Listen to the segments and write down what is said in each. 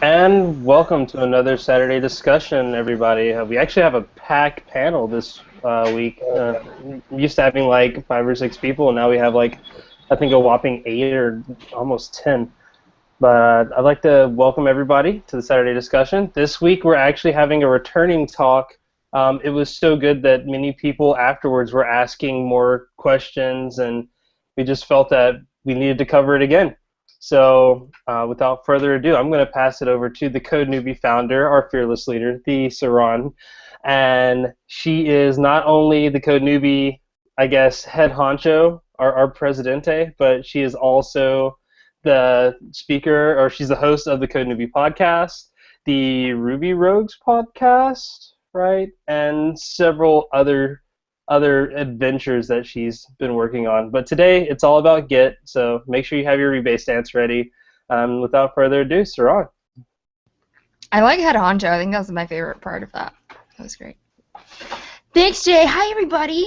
And welcome to another Saturday discussion, everybody. We actually have a packed panel this week. We used to having like 5 or 6 people, and now we have like, I think, a whopping 8 or almost 10. But I'd like to welcome everybody to the Saturday discussion. This week we're actually having a returning talk. It was so good that many people afterwards were asking more questions, and we just felt that we needed to cover it again. So without further ado, I'm going to pass it over to the CodeNewbie founder, our fearless leader, the Saron. And she is not only the CodeNewbie, I guess, head honcho, our presidente, but she is also the speaker, or she's the host of the CodeNewbie podcast, the Ruby Rogues podcast, right, and several other adventures that she's been working on. But today it's all about Git, so make sure you have your Rebase Dance ready. Without further ado, Saron. I like head honcho. I think that was my favorite part of that. That was great. Thanks, Jay. Hi, everybody.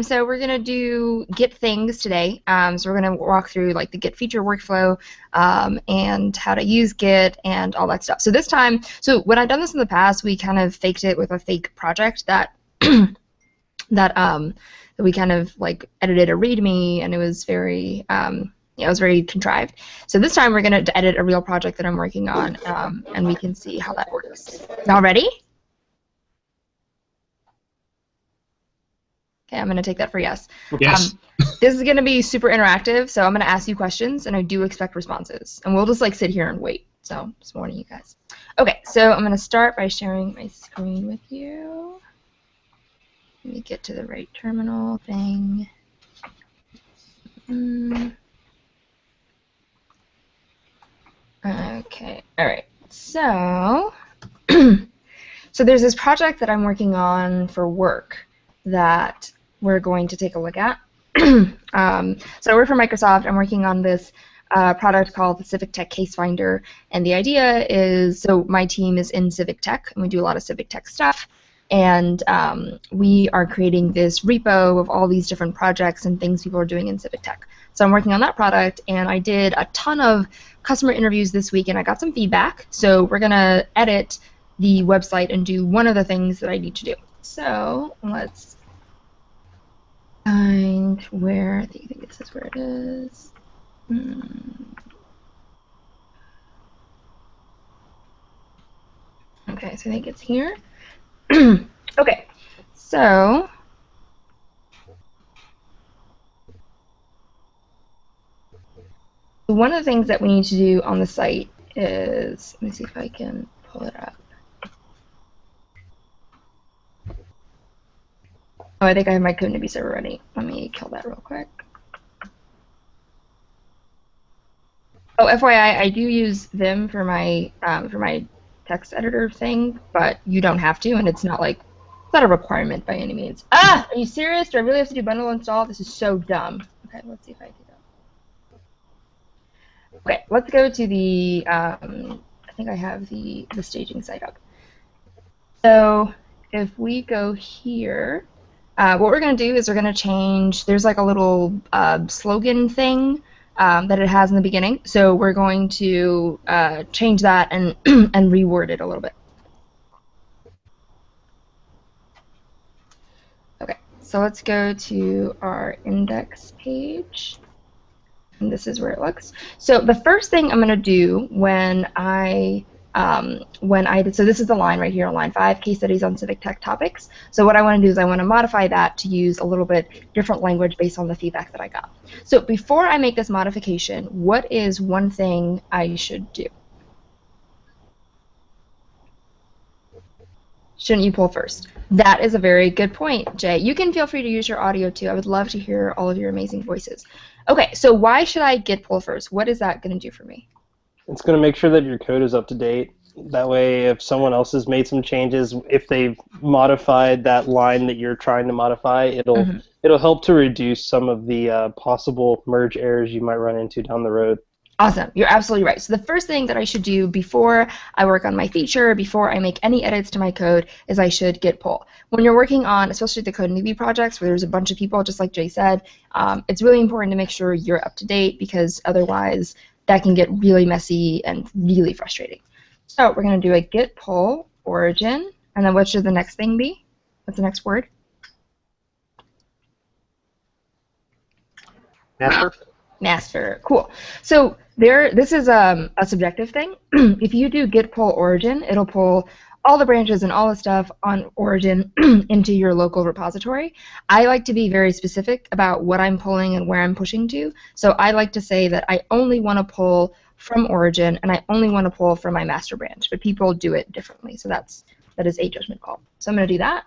So we're going to do Git things today. So we're going to walk through like the Git feature workflow and how to use Git and all that stuff. So this time, so when I've done this in the past, we kind of faked it with a fake project that that we kind of like edited a README, and it was very it was very contrived. So this time we're going to edit a real project that I'm working on, and we can see how that works. Y'all ready? Okay, I'm going to take that for yes. Yes. This is going to be super interactive, so I'm going to ask you questions, and I do expect responses. And we'll just like sit here and wait. So just warning you guys. Okay, so I'm going to start by sharing my screen with you. Let me get to the right terminal thing. Okay, all right. So, so there's this project that I'm working on for work that we're going to take a look at. So I work for Microsoft. I'm working on this product called the Civic Tech Case Finder, and the idea is, so my team is in Civic Tech, and we do a lot of Civic Tech stuff, and we are creating this repo of all these different projects and things people are doing in Civic Tech. So I'm working on that product, and I did a ton of customer interviews this week, and I got some feedback, so we're going to edit the website and do one of the things that I need to do. So let's find where, I think this is where it is. Okay, so I think it's here. Okay, so one of the things that we need to do on the site is, let me see if I can pull it up. Oh, I think I have my CodeNewbie server ready. Let me kill that real quick. Oh, FYI, I do use Vim for my text editor thing, but you don't have to, and it's not like, it's not a requirement by any means. Ah, are you serious? Do I really have to do bundle install? This is so dumb. Okay, let's see if I do that. Okay, let's go to the, I think I have the staging site up. So if we go here, what we're going to do is we're going to change, there's like a little slogan thing that it has in the beginning. So we're going to change that and, and reword it a little bit. Okay, so let's go to our index page. And this is where it looks. So the first thing I'm going to do when so this is the line right here on line 5, case studies on civic tech topics. So what I want to do is I want to modify that to use a little bit different language based on the feedback that I got. So before I make this modification, what is one thing I should do? Shouldn't you pull first? That is a very good point, Jay. You can feel free to use your audio too. I would love to hear all of your amazing voices. Okay, so why should I Git pull first? What is that going to do for me? It's going to make sure that your code is up to date. That way, if someone else has made some changes, if they've modified that line that you're trying to modify, it'll help to reduce some of the possible merge errors you might run into down the road. Awesome. You're absolutely right. So the first thing that I should do before I work on my feature, before I make any edits to my code, is I should git pull. When you're working on, especially the CodeNewbie projects, where there's a bunch of people, just like Jay said, it's really important to make sure you're up to date, because otherwise that can get really messy and really frustrating. So we're going to do a git pull origin, and then what should the next thing be? What's the next word? Master? Master. Cool. So this is a subjective thing. If you do git pull origin, it'll pull all the branches and all the stuff on origin into your local repository. I like to be very specific about what I'm pulling and where I'm pushing to. So I like to say that I only want to pull from origin and I only want to pull from my master branch, but people do it differently. So that is a judgment call. So I'm going to do that.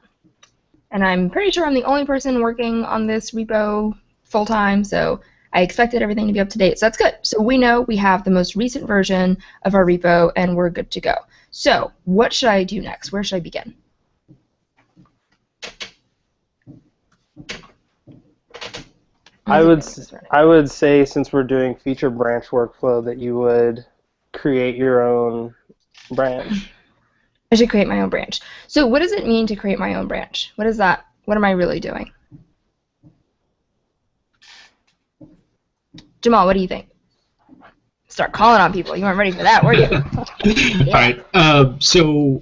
And I'm pretty sure I'm the only person working on this repo full-time, so I expected everything to be up to date, so that's good. So we know we have the most recent version of our repo, and we're good to go. So what should I do next? Where should I begin? I would say, since we're doing FeatureBranch Workflow, that you would create your own branch. I should create my own branch. So what does it mean to create my own branch? What is that? What am I really doing? Jamal, what do you think? Start calling on people. You weren't ready for that, were you? Yeah. All right. So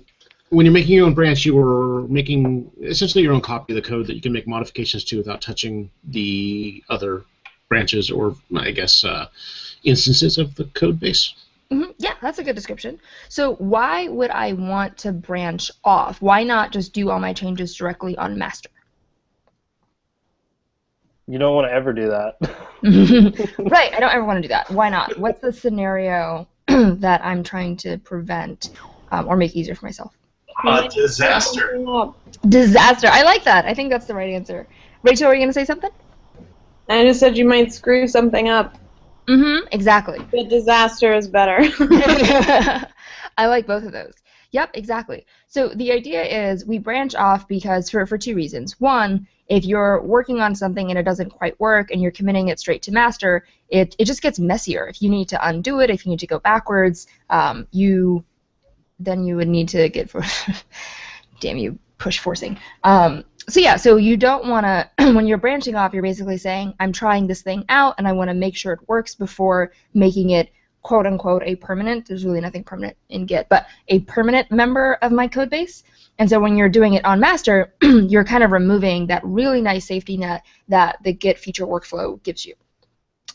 when you're making your own branch, you are making essentially your own copy of the code that you can make modifications to without touching the other branches or, I guess, instances of the code base. Mm-hmm. Yeah, that's a good description. So why would I want to branch off? Why not just do all my changes directly on master? You don't want to ever do that. Right, I don't ever want to do that. Why not? What's the scenario that I'm trying to prevent or make easier for myself? Disaster. Disaster. I like that. I think that's the right answer. Rachel, are you going to say something? I just said you might screw something up. Mm-hmm, exactly. The disaster is better. I like both of those. Yep, exactly. So the idea is we branch off because for two reasons. One, if you're working on something and it doesn't quite work and you're committing it straight to master, it just gets messier. If you need to undo it, if you need to go backwards, then you would need to get for damn you, push forcing. So yeah, so you don't want to, when you're branching off, you're basically saying, I'm trying this thing out and I want to make sure it works before making it quote unquote a permanent, there's really nothing permanent in Git, but a permanent member of my code base. And so when you're doing it on master, you're kind of removing that really nice safety net that the Git feature workflow gives you.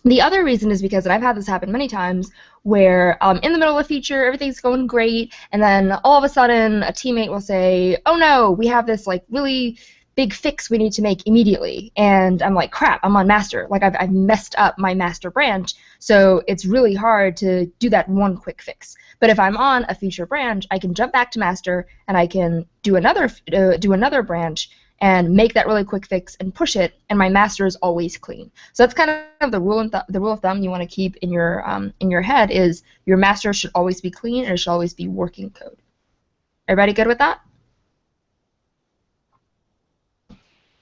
The other reason is because, and I've had this happen many times, where in the middle of a feature, everything's going great, and then all of a sudden a teammate will say, oh no, we have this like really big fix we need to make immediately. And I'm like, crap, I'm on master. Like I've messed up my master branch, so it's really hard to do that one quick fix. But if I'm on a feature branch, I can jump back to master and I can do another branch and make that really quick fix and push it, and my master is always clean. So that's kind of the rule of thumb you want to keep in your head is your master should always be clean and it should always be working code. Everybody good with that?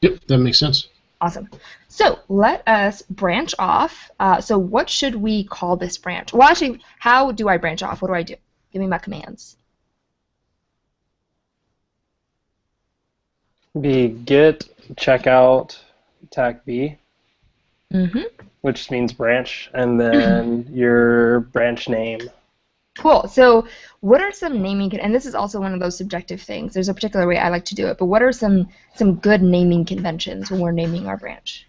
Yep, that makes sense. Awesome. So let us branch off. So what should we call this branch? Well, actually, how do I branch off? What do I do? Give me my commands. Be git checkout tag B, which means branch, and then your branch name. Cool. So what are some naming, and this is also one of those subjective things. There's a particular way I like to do it, but what are some good naming conventions when we're naming our branch?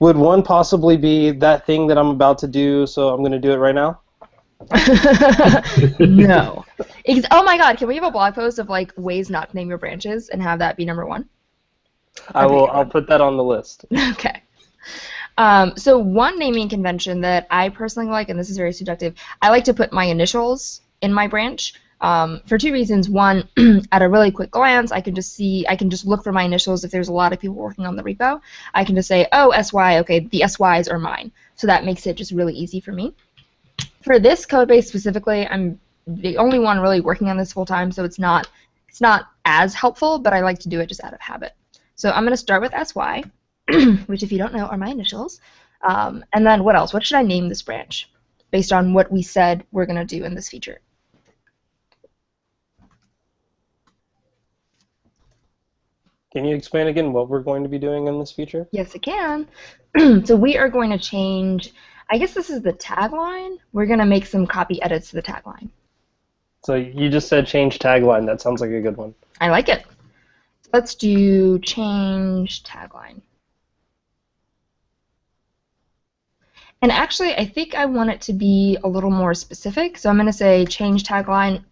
Would one possibly be that thing that I'm about to do, so I'm going to do it right now? No. Oh my god, can we have a blog post of like ways not to name your branches and have that be number one? I'll put that on the list. Okay. So one naming convention that I personally like, and this is very subjective, I like to put my initials in my branch for two reasons. One, at a really quick glance, I can just look for my initials if there's a lot of people working on the repo. I can just say, oh, SY, okay, the SYs are mine. So that makes it just really easy for me. For this code base specifically, I'm the only one really working on this full time, so it's not as helpful, but I like to do it just out of habit. So I'm going to start with SY, which if you don't know are my initials, and then what else? What should I name this branch based on what we said we're going to do in this feature? Can you explain again what we're going to be doing in this feature? Yes, I can. So we are going to change I guess this is the tagline. We're going to make some copy edits to the tagline. So you just said change tagline. That sounds like a good one. I like it. Let's do change tagline. And actually, I think I want it to be a little more specific. So I'm going to say change tagline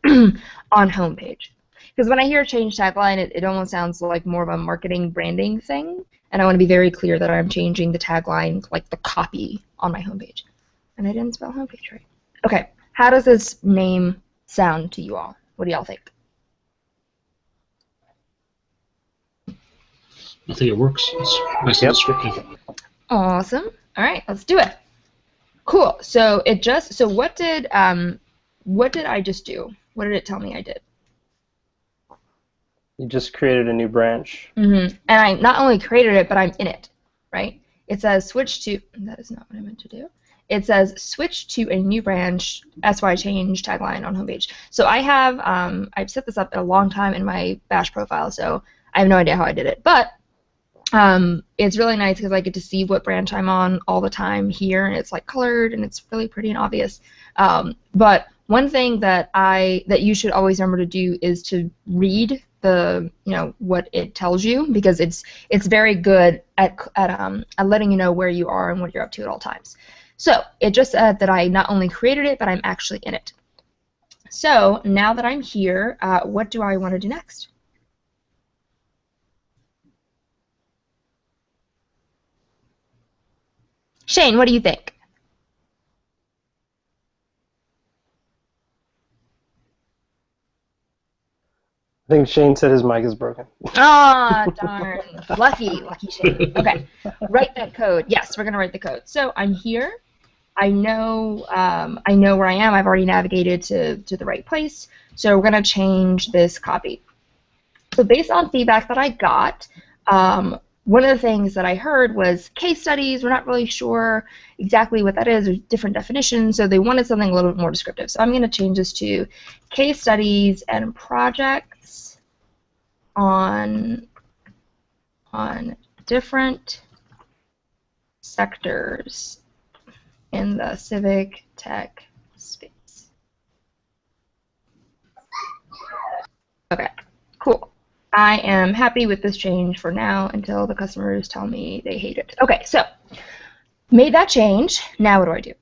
on homepage. Because when I hear change tagline, it almost sounds like more of a marketing branding thing. And I want to be very clear that I'm changing the tagline, like the copy on my homepage. And I didn't spell homepage right. Okay, how does this name sound to you all? What do y'all think? I think it works. It's nice and descriptive. Awesome. All right, let's do it. Cool. So it just what did I just do? What did it tell me I did? You just created a new branch. And I not only created it, but I'm in it, right? It says switch to. That is not what I meant to do. It says switch to a new branch. SY change tagline on homepage. So I have I've set this up a long time in my Bash profile, so I have no idea how I did it, but it's really nice because I get to see what branch I'm on all the time here, and it's like colored and it's really pretty and obvious. But one thing that you should always remember to do is to read the what it tells you, because it's very good at letting you know where you are and what you're up to at all times. So it just said that I not only created it, but I'm actually in it. So now that I'm here, what do I want to do next? Shane, what do you think? I think Shane said his mic is broken. Ah, darn. Lucky Shane. Okay, write that code. Yes, we're going to write the code. So I'm here. I know where I am. I've already navigated to the right place. So we're going to change this copy. So based on feedback that I got, one of the things that I heard was case studies. We're not really sure exactly what that is. There's different definitions, so they wanted something a little bit more descriptive. So I'm going to change this to case studies and projects on different sectors in the civic tech space. Okay, cool. I am happy with this change for now until the customers tell me they hate it. Okay, so made that change. Now what do I do?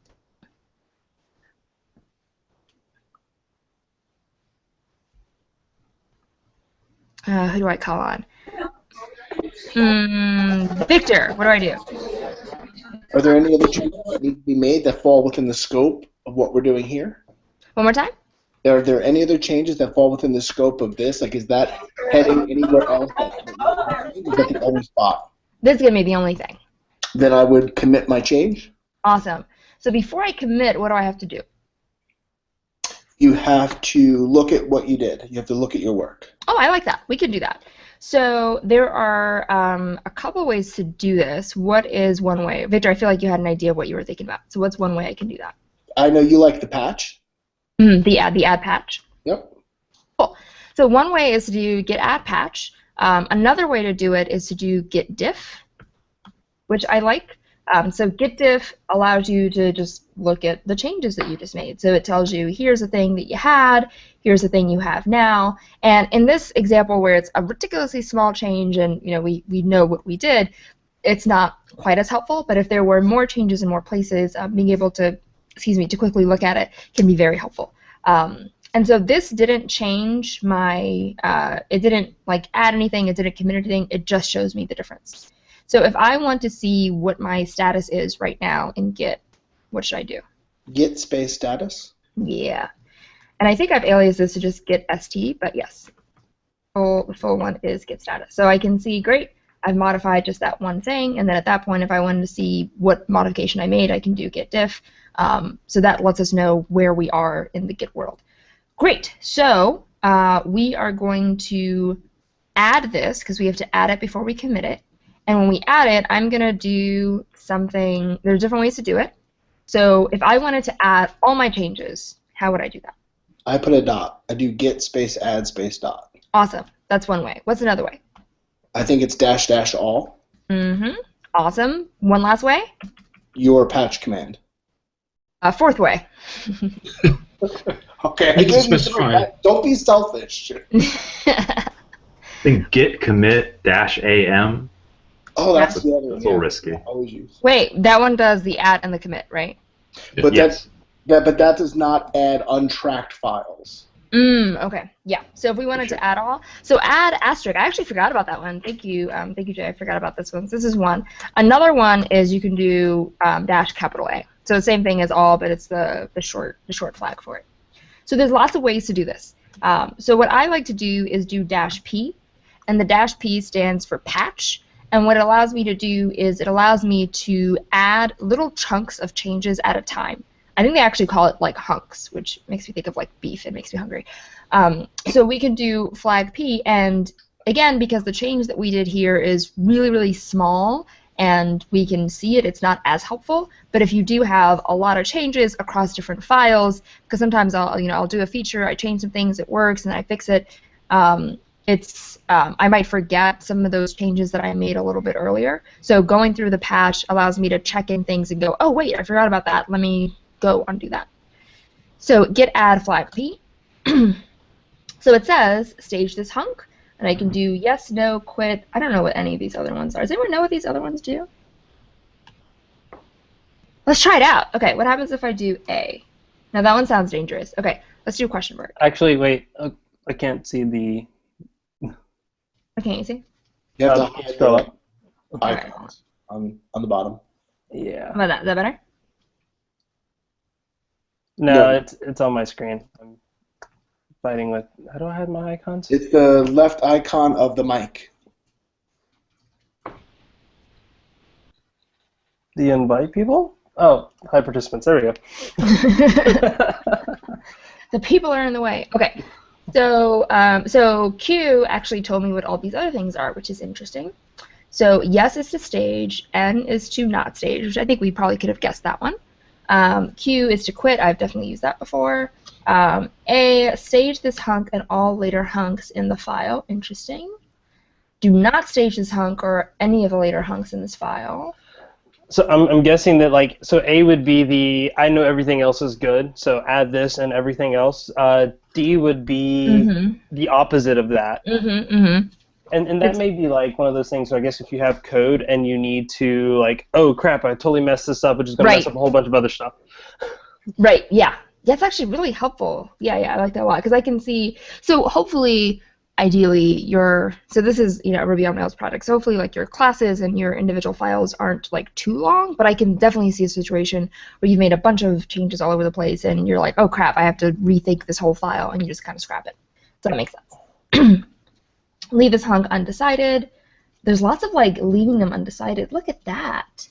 Who do I call on? Victor, what do I do? Are there any other changes that need to be made that fall within the scope of what we're doing here? One more time? Are there any other changes that fall within the scope of this? Like, is that heading anywhere else? Is that the only spot? This is going to be the only thing. Then I would commit my change. Awesome. So before I commit, what do I have to do? You have to look at what you did. You have to look at your work. Oh, I like that. We can do that. So there are a couple ways to do this. What is one way? Victor, I feel like you had an idea of what you were thinking about. So what's one way I can do that? I know you like the patch. The add patch. Yep. Cool. So one way is to do git add patch. Another way to do it is to do git diff, which I like. So git diff allows you to just look at the changes that you just made. So it tells you, here's the thing that you had, here's the thing you have now. And in this example where it's a ridiculously small change and we know what we did, it's not quite as helpful. But if there were more changes in more places, being able to quickly look at it can be very helpful. And so this didn't change my, it didn't add anything, it didn't commit anything, it just shows me the difference. So if I want to see what my status is right now in Git, what should I do? Git space status? Yeah. And I think I've aliased this to just git st, but yes. The full one is git status. So I can see, great, I've modified just that one thing, and then at that point, if I wanted to see what modification I made, I can do git diff. So that lets us know where we are in the Git world. Great. So we are going to add this, because we have to add it before we commit it. And when we add it, I'm going to do something. There's different ways to do it. So if I wanted to add all my changes, how would I do that? I put a dot. I do git space add space dot. Awesome. That's one way. What's another way? I think it's dash dash all. Awesome. One last way? Your patch command. Fourth way. Okay, You can specify. Don't be selfish. I think git commit -am. Oh, that's the other one. That's a little risky. Always use. Wait, that one does the add and the commit, right? But Yes. that does not add untracked files. Okay. Yeah. So if we wanted to add all, so add asterisk. I actually forgot about that one. Thank you, Jay. I forgot about this one. So this is one. Another one is you can do -A. So the same thing as all, but it's the short flag for it. So there's lots of ways to do this. So what I like to do is do -P, and the -P stands for patch. And what it allows me to do is it allows me to add little chunks of changes at a time. I think they actually call it like hunks, which makes me think of like beef. It makes me hungry. So we can do flag P, and again, because the change that we did here is really, really small, and we can see it, it's not as helpful. But if you do have a lot of changes across different files, because sometimes I'll do a feature, I change some things, it works, and then I fix it. I might forget some of those changes that I made a little bit earlier. So going through the patch allows me to check in things and go, oh wait, I forgot about that. Let me go undo that. So git add flag P. So it says stage this hunk, and I can do yes, no, quit. I don't know what any of these other ones are. Does anyone know what these other ones do? Let's try it out. Okay, what happens if I do A? Now that one sounds dangerous. Okay, let's do question mark. Actually, wait. I can't see the. Okay, you see? You have to scroll up. icons on the bottom. Yeah. How about that? Is that better? No, it's on my screen. I'm fighting with. How do I hide my icons? It's the left icon of the mic. The invite people? Oh, hi participants. There we go. The people are in the way. Okay. So Q actually told me what all these other things are, which is interesting. So yes is to stage, N is to not stage, which I think we probably could have guessed that one. Q is to quit. I've definitely used that before. A, stage this hunk and all later hunks in the file. Interesting. Do not stage this hunk or any of the later hunks in this file. So I'm guessing that so A would be the I know everything else is good, so add this and everything else. D would be the opposite of that. And that may be one of those things. So I guess if you have code and you need to oh crap, I totally messed this up, which is going to mess up a whole bunch of other stuff. Right. Yeah. That's actually really helpful. Yeah. I like that a lot because I can see. So hopefully, ideally, so this is a Ruby on Rails project. So hopefully, your classes and your individual files aren't too long. But I can definitely see a situation where you've made a bunch of changes all over the place, and you're like, oh crap, I have to rethink this whole file, and you just kind of scrap it. So that makes sense. Leave this hunk undecided. There's lots of leaving them undecided. Look at that.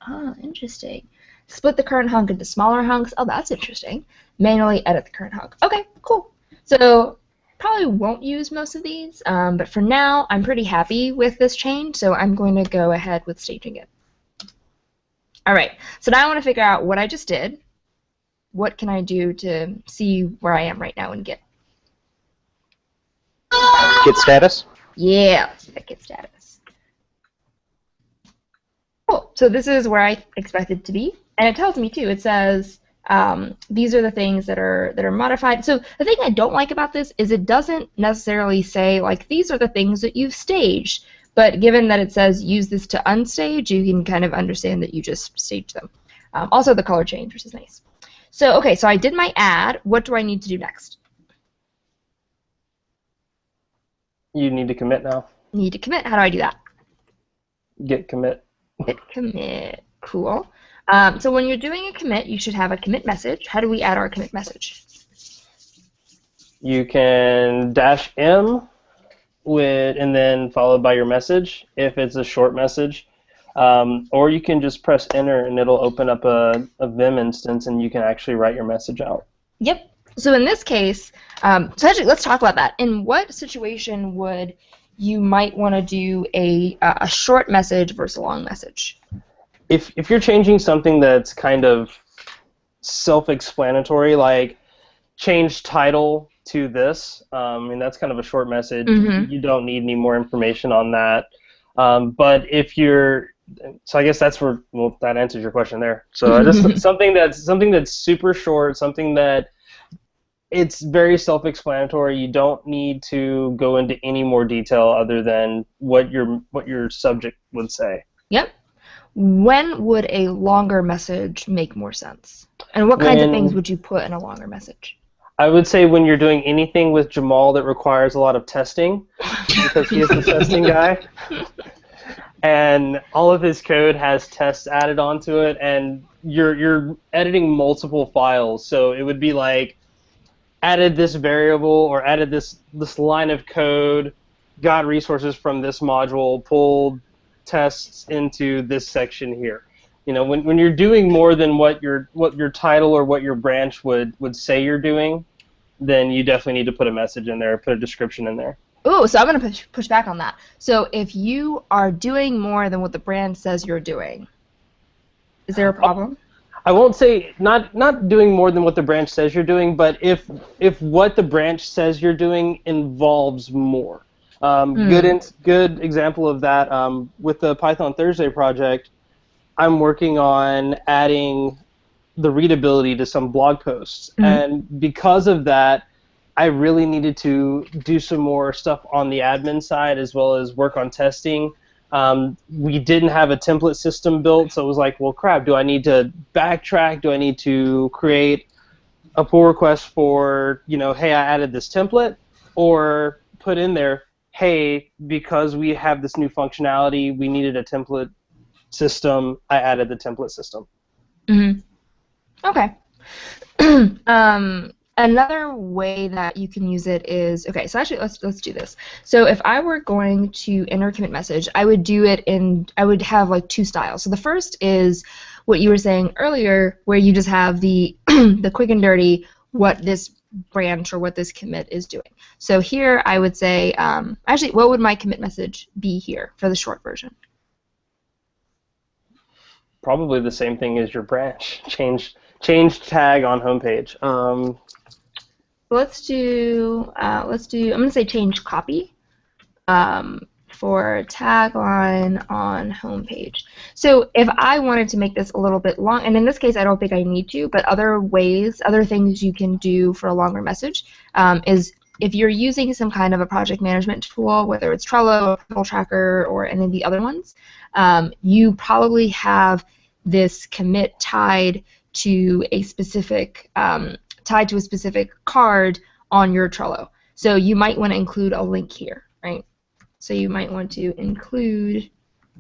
Ah, interesting. Split the current hunk into smaller hunks. Oh, that's interesting. Manually edit the current hunk. Okay, cool. So probably won't use most of these, but for now, I'm pretty happy with this change, so I'm going to go ahead with staging it. All right, so now I want to figure out what I just did. What can I do to see where I am right now in Git? Git status? Yeah, let's do that Git status. Cool, so this is where I expect it to be, and it tells me too. It says these are the things that are modified. So the thing I don't like about this is it doesn't necessarily say these are the things that you've staged, but given that it says use this to unstage, you can kind of understand that you just staged them. Also the color change, which is nice. So okay, so I did my add. What do I need to do next? You need to commit now. Need to commit. How do I do that? Git commit. Git commit. Cool. So when you're doing a commit, you should have a commit message. How do we add our commit message? You can -M and then followed by your message if it's a short message. Or you can just press enter and it'll open up a Vim instance and you can actually write your message out. Yep. So in this case, so actually let's talk about that. In what situation would you might want to do a short message versus a long message? If you're changing something that's kind of self-explanatory, like change title to this, and that's kind of a short message. You don't need any more information on that. But if you're so I guess that's where, well, that answers your question there. So just something that's super short, something that it's very self-explanatory. You don't need to go into any more detail other than what your subject would say. Yep. When would a longer message make more sense? And what kinds of things would you put in a longer message? I would say when you're doing anything with Jamal that requires a lot of testing, because he is the testing guy, and all of his code has tests added onto it, and you're editing multiple files, so it would be like added this variable or added this line of code, got resources from this module, pulled tests into this section here. You know, when you're doing more than what your title or what your branch would say you're doing, then you definitely need to put a message in there, put a description in there. Ooh, so I'm going to push back on that. So if you are doing more than what the branch says you're doing, is there a problem? I won't say not doing more than what the branch says you're doing, but if what the branch says you're doing involves more. Good example of that with the Python Thursday project, I'm working on adding the readability to some blog posts, and because of that, I really needed to do some more stuff on the admin side as well as work on testing. We didn't have a template system built, so it was like, well, crap, do I need to backtrack? Do I need to create a pull request for, hey, I added this template? Or put in there, hey, because we have this new functionality, we needed a template system, I added the template system. Okay. Another way that you can use it is, okay, so actually let's do this. So if I were going to enter a commit message, I would have like two styles. So the first is what you were saying earlier, where you just have the the quick and dirty what this branch or what this commit is doing. So here I would say, actually, what would my commit message be here for the short version? Probably the same thing as your branch. Change tag on homepage. Let's do. I'm going to say change copy for tagline on homepage. So if I wanted to make this a little bit long, and in this case I don't think I need to, but other things you can do for a longer message is if you're using some kind of a project management tool, whether it's Trello, Personal Tracker, or any of the other ones, you probably have this commit tied to a specific card on your Trello. So you might want to include a link here, right? So you might want to include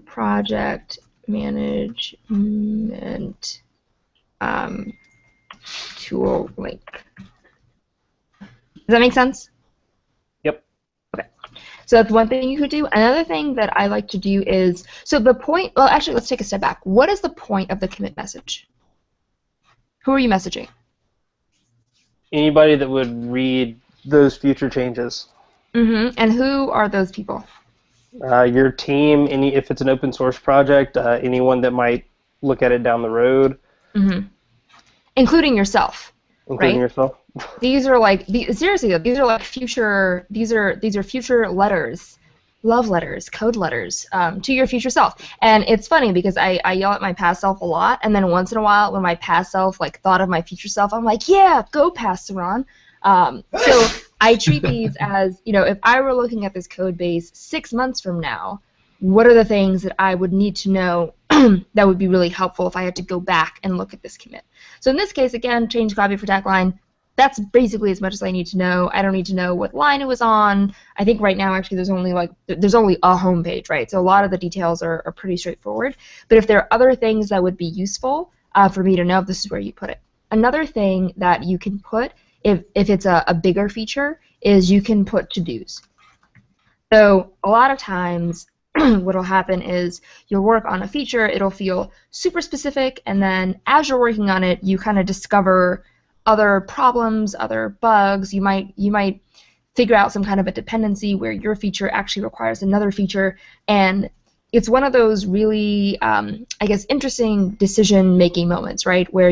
project management tool link. Does that make sense? Yep. Okay. So that's one thing you could do. Another thing that I like to do is, so the point, well, actually, let's take a step back. What is the point of the commit message? Who are you messaging? Anybody that would read those future changes. And who are those people? Your team, if it's an open source project, anyone that might look at it down the road. Including yourself. Including right? yourself. These are like seriously though, these are like future letters, love letters, code letters to your future self. And it's funny because I yell at my past self a lot, and then once in a while when my past self thought of my future self, I'm like, yeah, go past Saron. So I treat these as, if I were looking at this code base 6 months from now, what are the things that I would need to know that would be really helpful if I had to go back and look at this commit. So in this case, again, change copy for tagline. That's basically as much as I need to know. I don't need to know what line it was on. I think right now actually there's only a home page, right? So a lot of the details are pretty straightforward. But if there are other things that would be useful for me to know, this is where you put it. Another thing that you can put, if it's a bigger feature, is you can put to-dos. So a lot of times what will happen is you'll work on a feature, it'll feel super specific, and then as you're working on it, you kind of discover other problems, other bugs. You might figure out some kind of a dependency where your feature actually requires another feature, and it's one of those really, interesting decision-making moments, right, where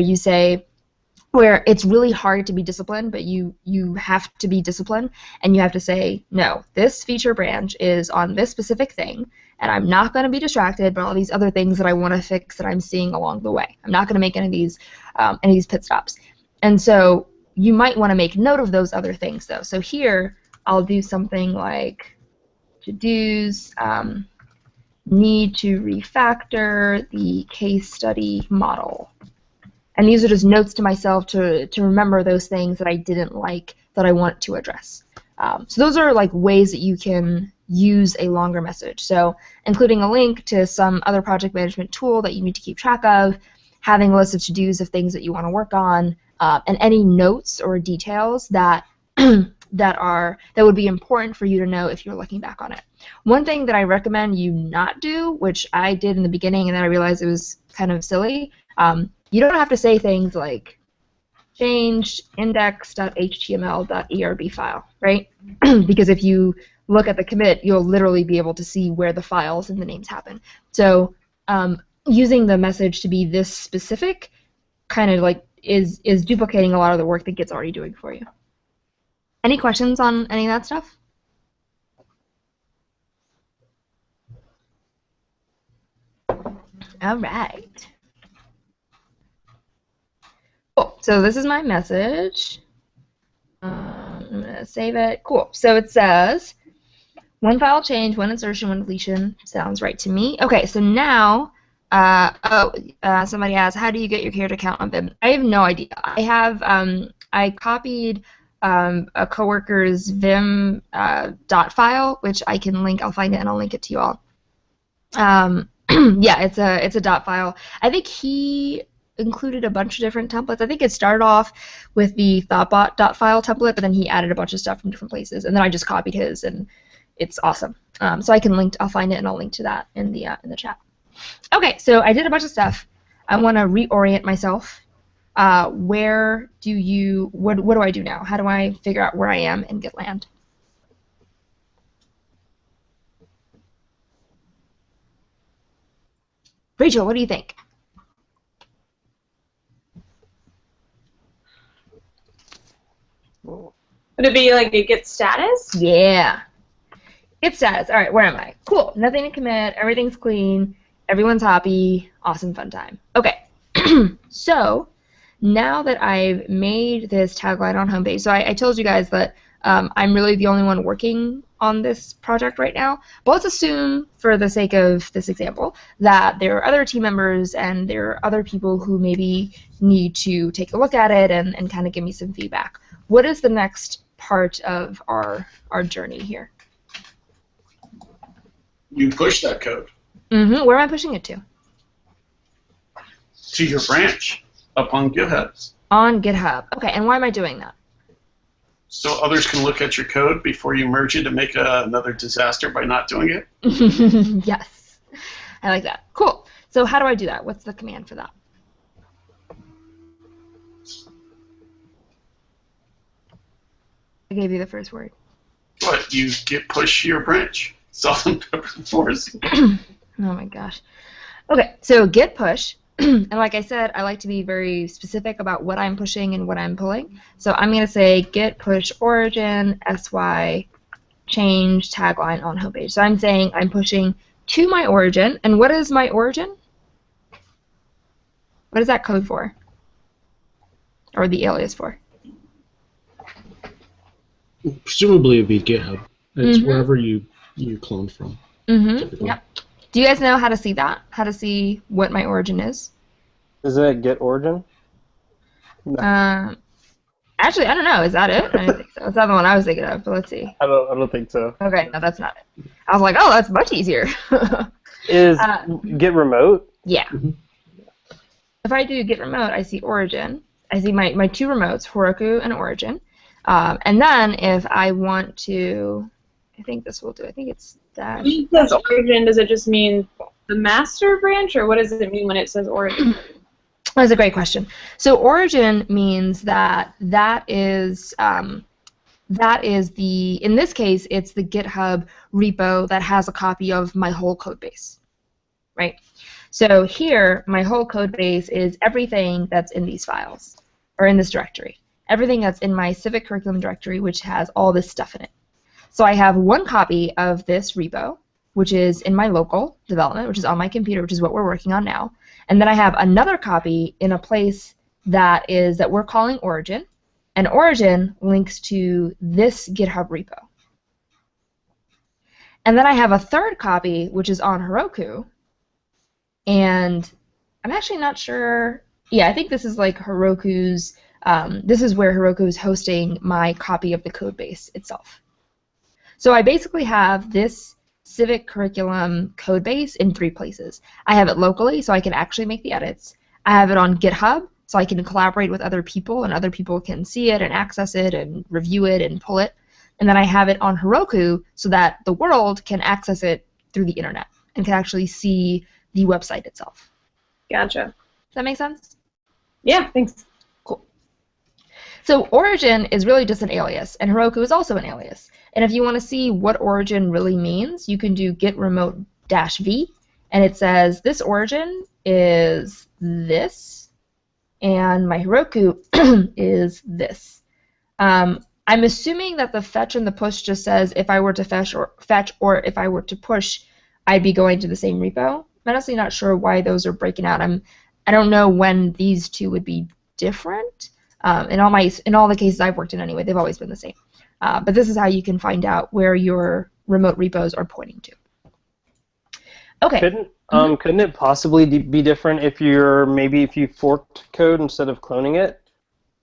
it's really hard to be disciplined, but you have to be disciplined, and you have to say, no, this feature branch is on this specific thing, and I'm not going to be distracted by all these other things that I want to fix that I'm seeing along the way. I'm not going to make any of these pit stops. And so you might want to make note of those other things, though. So here, I'll do something like to-dos, need to refactor the case study model. And these are just notes to myself to remember those things that I didn't like that I want to address. So those are like ways that you can use a longer message. So including a link to some other project management tool that you need to keep track of, having a list of to-dos of things that you want to work on, and any notes or details that that would be important for you to know if you're looking back on it. One thing that I recommend you not do, which I did in the beginning and then I realized it was kind of silly, you don't have to say things like change index.html.erb file, right? Because if you look at the commit, you'll literally be able to see where the files and the names happen. So using the message to be this specific kind of like is duplicating a lot of the work that Git's already doing for you. Any questions on any of that stuff? All right. Cool. So this is my message. I'm going to save it. Cool. So it says, one file change, one insertion, one deletion. Sounds right to me. Okay, so now, somebody asked, how do you get your character count on Vim? I have no idea. I have, I copied a coworker's Vim dot file, which I can link. I'll find it and I'll link it to you all. Yeah, it's a dot file. I think he included a bunch of different templates. I think it started off with the thoughtbot.file template, but then he added a bunch of stuff from different places, and then I just copied his, and it's awesome. So I can link. I'll find it and I'll link to that in the chat. Okay, so I did a bunch of stuff. I want to reorient myself. What do I do now? How do I figure out where I am in GitLand? Rachel, what do you think? Would it be like a Git status? Yeah. Git status. All right, where am I? Cool. Nothing to commit. Everything's clean. Everyone's happy. Awesome, fun time. Okay. So now that I've made this tagline on homepage, so I told you guys that I'm really the only one working on this project right now, but let's assume, for the sake of this example, that there are other team members and there are other people who maybe need to take a look at it and kind of give me some feedback. What is the next part of our journey here? You push that code. Mm-hmm. Where am I pushing it to? To your branch up on GitHub. On GitHub. Okay, and why am I doing that? So others can look at your code before you merge it and make another disaster by not doing it? Yes. I like that. Cool. So how do I do that? What's the command for that? I gave you the first word. What? You git push your branch. Self-enforce. Oh my gosh. Okay, so git push. And like I said, I like to be very specific about what I'm pushing and what I'm pulling. So I'm going to say git push origin sy change tagline on homepage. So I'm saying I'm pushing to my origin. And what is my origin? What is that code for? Or the alias for? Presumably it would be GitHub. It's wherever you cloned from. Yep. Do you guys know how to see that? How to see what my origin is? Is it Git origin? No. Actually, I don't know. Is that it? I don't think so. It's not the one I was thinking of, but let's see. I don't think so. Okay, no, that's not it. I was like, oh, that's much easier. Is Git remote? Yeah. If I do git remote, I see origin. I see my two remotes, Heroku and origin. And then if I want to, I think this will do. I think it's dash. When it says origin, does it just mean the master branch, or what does it mean when it says origin? That's a great question. So origin means that is the, in this case, it's the GitHub repo that has a copy of my whole code base, right? So here, my whole code base is everything that's in these files, or in this directory. Everything that's in my civic curriculum directory, which has all this stuff in it. So I have one copy of this repo which is in my local development, which is on my computer, which is what we're working on now. And then I have another copy in a place that we're calling origin, and origin links to this GitHub repo. And then I have a third copy, which is on Heroku, and I'm actually not sure. Yeah, I think this is like Heroku's, this is where Heroku is hosting my copy of the code base itself. So I basically have this civic curriculum code base in 3 places. I have it locally, so I can actually make the edits. I have it on GitHub, so I can collaborate with other people, and other people can see it and access it and review it and pull it. And then I have it on Heroku so that the world can access it through the internet and can actually see the website itself. Gotcha. Does that make sense? Yeah, thanks. Cool. So origin is really just an alias, and Heroku is also an alias. And if you want to see what origin really means, you can do git remote-v, and it says this origin is this, and my Heroku is this. I'm assuming that the fetch and the push just says if I were to fetch or if I were to push, I'd be going to the same repo. I'm honestly not sure why those are breaking out. I don't know when these two would be different. In all the cases I've worked in anyway, they've always been the same. But this is how you can find out where your remote repos are pointing to. Okay. Couldn't it possibly be different if you forked code instead of cloning it?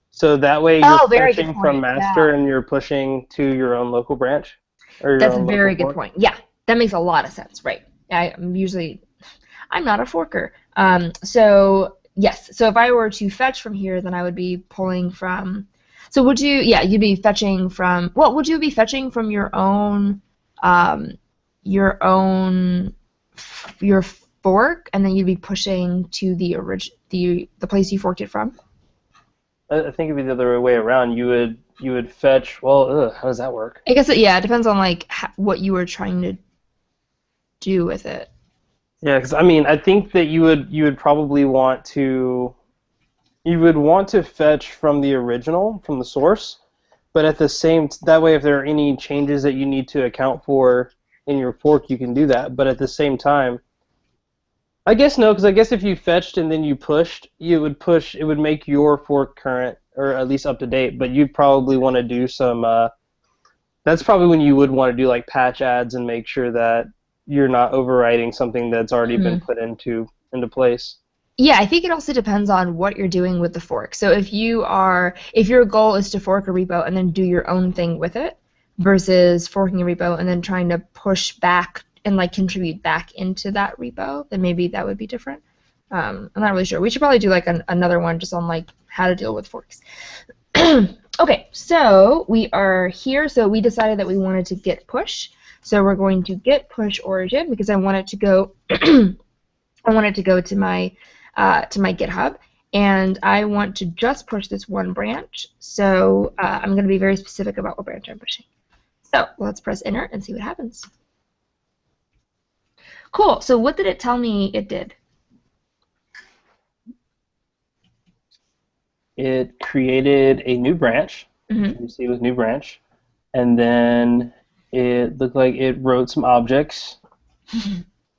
So that way you're fetching from master and you're pushing to your own local branch? That's a very good point. Yeah, that makes a lot of sense, right. I'm not a forker. So yes, so if I were to fetch from here, then I would be pulling from, so you'd be fetching from, well, would you be fetching from your fork, and then you'd be pushing to the place you forked it from? I think it'd be the other way around. You would fetch. Well, how does that work? I guess it depends on like what you were trying to do with it. Yeah, because I think that you would probably want to fetch from the original, from the source, but at the same that way, if there are any changes that you need to account for in your fork, you can do that. But at the same time, I guess no, because I guess if you fetched and then you pushed, it would make your fork current, or at least up to date, but you'd probably want to do some, that's probably when you would want to do like patch adds and make sure that you're not overwriting something that's already been put into place. Yeah, I think it also depends on what you're doing with the fork. So if your goal is to fork a repo and then do your own thing with it, versus forking a repo and then trying to push back and like contribute back into that repo, then maybe that would be different. I'm not really sure. We should probably do like another one just on like how to deal with forks. Okay, so we are here. So we decided that we wanted to git push. So we're going to git push origin because I want it to go. I want it to go to my GitHub, and I want to just push this one branch. So I'm going to be very specific about what branch I'm pushing. So let's press enter and see what happens. Cool. So what did it tell me it did? It created a new branch. You see with new branch, and then it looked like it wrote some objects.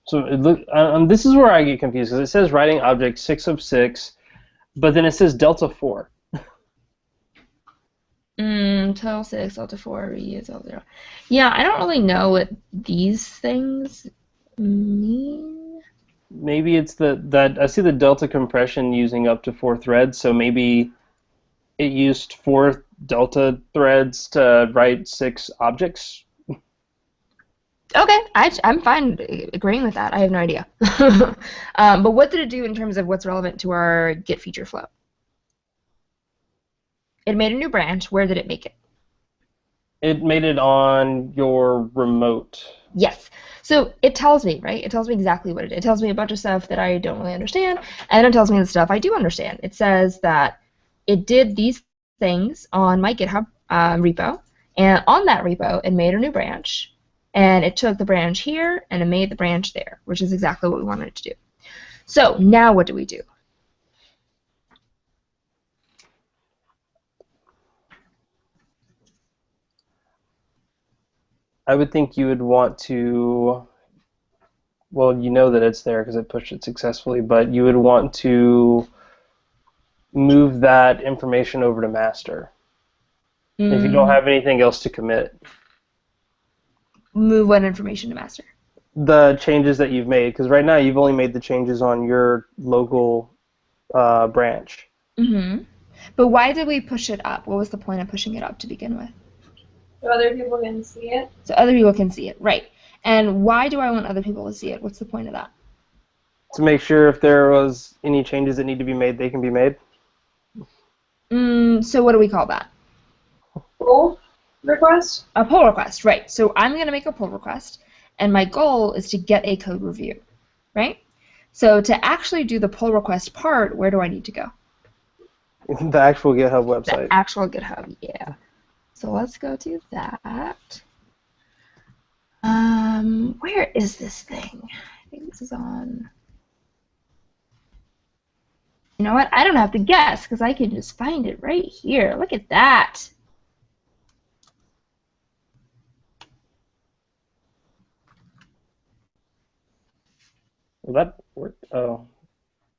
So it looked. This is where I get confused because it says writing object 6 of 6, but then it says delta 4. Total 6, delta 4, reuse, delta 0. Yeah, I don't really know what these things mean. Maybe it's that I see the delta compression using up to 4 threads, so maybe it used 4 delta threads to write 6 objects. Okay, I'm fine agreeing with that. I have no idea. But what did it do in terms of what's relevant to our Git feature flow? It made a new branch. Where did it make it? It made it on your remote. Yes. So it tells me, right? It tells me exactly what it did. It tells me a bunch of stuff that I don't really understand, and it tells me the stuff I do understand. It says that it did these things on my GitHub repo, and on that repo, it made a new branch, and it took the branch here, and it made the branch there, which is exactly what we wanted it to do. So now what do we do? I would think you would want to well, you know that it's there because it pushed it successfully, but you would want to move that information over to master. If you don't have anything else to commit. Move what information to master? The changes that you've made, because right now you've only made the changes on your local branch. Mm-hmm. But why did we push it up? What was the point of pushing it up to begin with? So other people can see it. So other people can see it, right. And why do I want other people to see it? What's the point of that? To make sure if there was any changes that need to be made, they can be made. So what do we call that? Pull request? A pull request, right. So I'm going to make a pull request, and my goal is to get a code review, right? So to actually do the pull request part, where do I need to go? The actual GitHub website. The actual GitHub, yeah. So let's go to that. Where is this thing? I think this is on... You know what? I don't have to guess because I can just find it right here. Look at that. Will that work? Oh.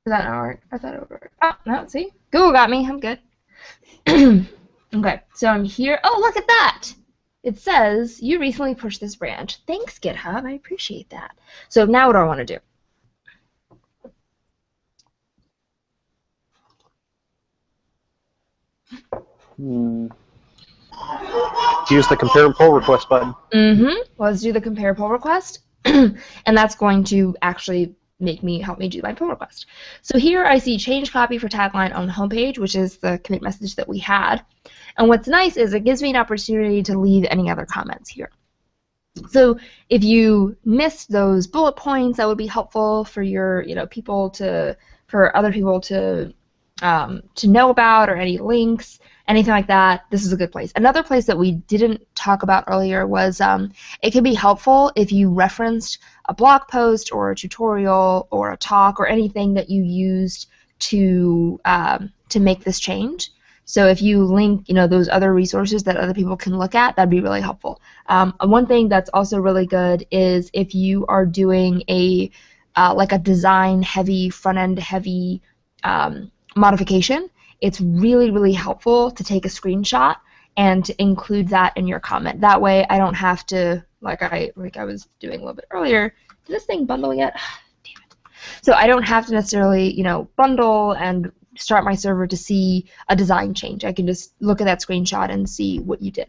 Did that not work? I thought it would work. Oh, no, see? Google got me. I'm good. Okay, so I'm here. Oh, look at that. It says, you recently pushed this branch. Thanks, GitHub. I appreciate that. So now what do I want to do? Use the compare pull request button. Let's do the compare pull request. And that's going to actually help me do my pull request. So here I see change copy for tagline on the homepage, which is the commit message that we had. And what's nice is it gives me an opportunity to leave any other comments here. So if you missed those bullet points, that would be helpful for your for other people to know about, or any links, anything like that. This is a good place. Another place that we didn't talk about earlier was it can be helpful if you referenced a blog post or a tutorial or a talk or anything that you used to make this change. So if you link, those other resources that other people can look at, that'd be really helpful. One thing that's also really good is if you are doing a design heavy, front end heavy modification, it's really, really helpful to take a screenshot and to include that in your comment. That way I don't have to, like I was doing a little bit earlier, did this thing bundle yet? Damn it. So I don't have to necessarily, bundle and start my server to see a design change. I can just look at that screenshot and see what you did.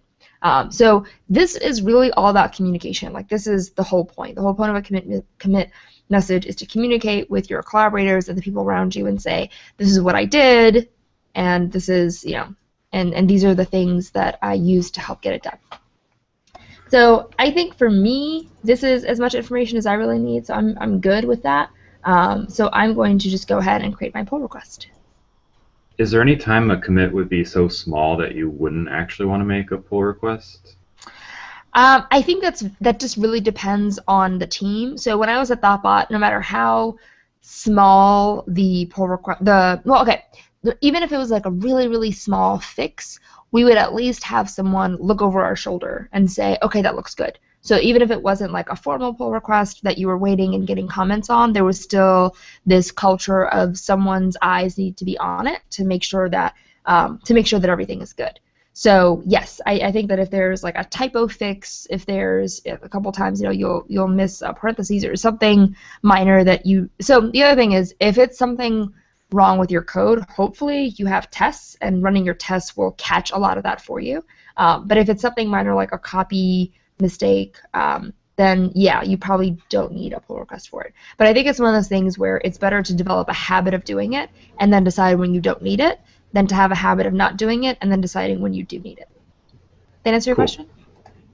So this is really all about communication. Like, this is the whole point. The whole point of a commit message is to communicate with your collaborators and the people around you and say, this is what I did, and this is, and these are the things that I use to help get it done. So I think for me, this is as much information as I really need, so I'm good with that. So I'm going to just go ahead and create my pull request. Is there any time a commit would be so small that you wouldn't actually want to make a pull request? I think that just really depends on the team. So when I was at Thoughtbot, no matter how small the pull request, even if it was like a really, really small fix, we would at least have someone look over our shoulder and say, okay, that looks good. So even if it wasn't like a formal pull request that you were waiting and getting comments on, there was still this culture of someone's eyes need to be on it to make sure that everything is good. So yes, I think that if there's like a typo fix, if there's a couple times you'll miss a parentheses or something minor that you. So the other thing is, if it's something wrong with your code, hopefully you have tests, and running your tests will catch a lot of that for you. But if it's something minor like a copy mistake, then yeah, you probably don't need a pull request for it. But I think it's one of those things where it's better to develop a habit of doing it and then decide when you don't need it, than to have a habit of not doing it and then deciding when you do need it. That answer your question?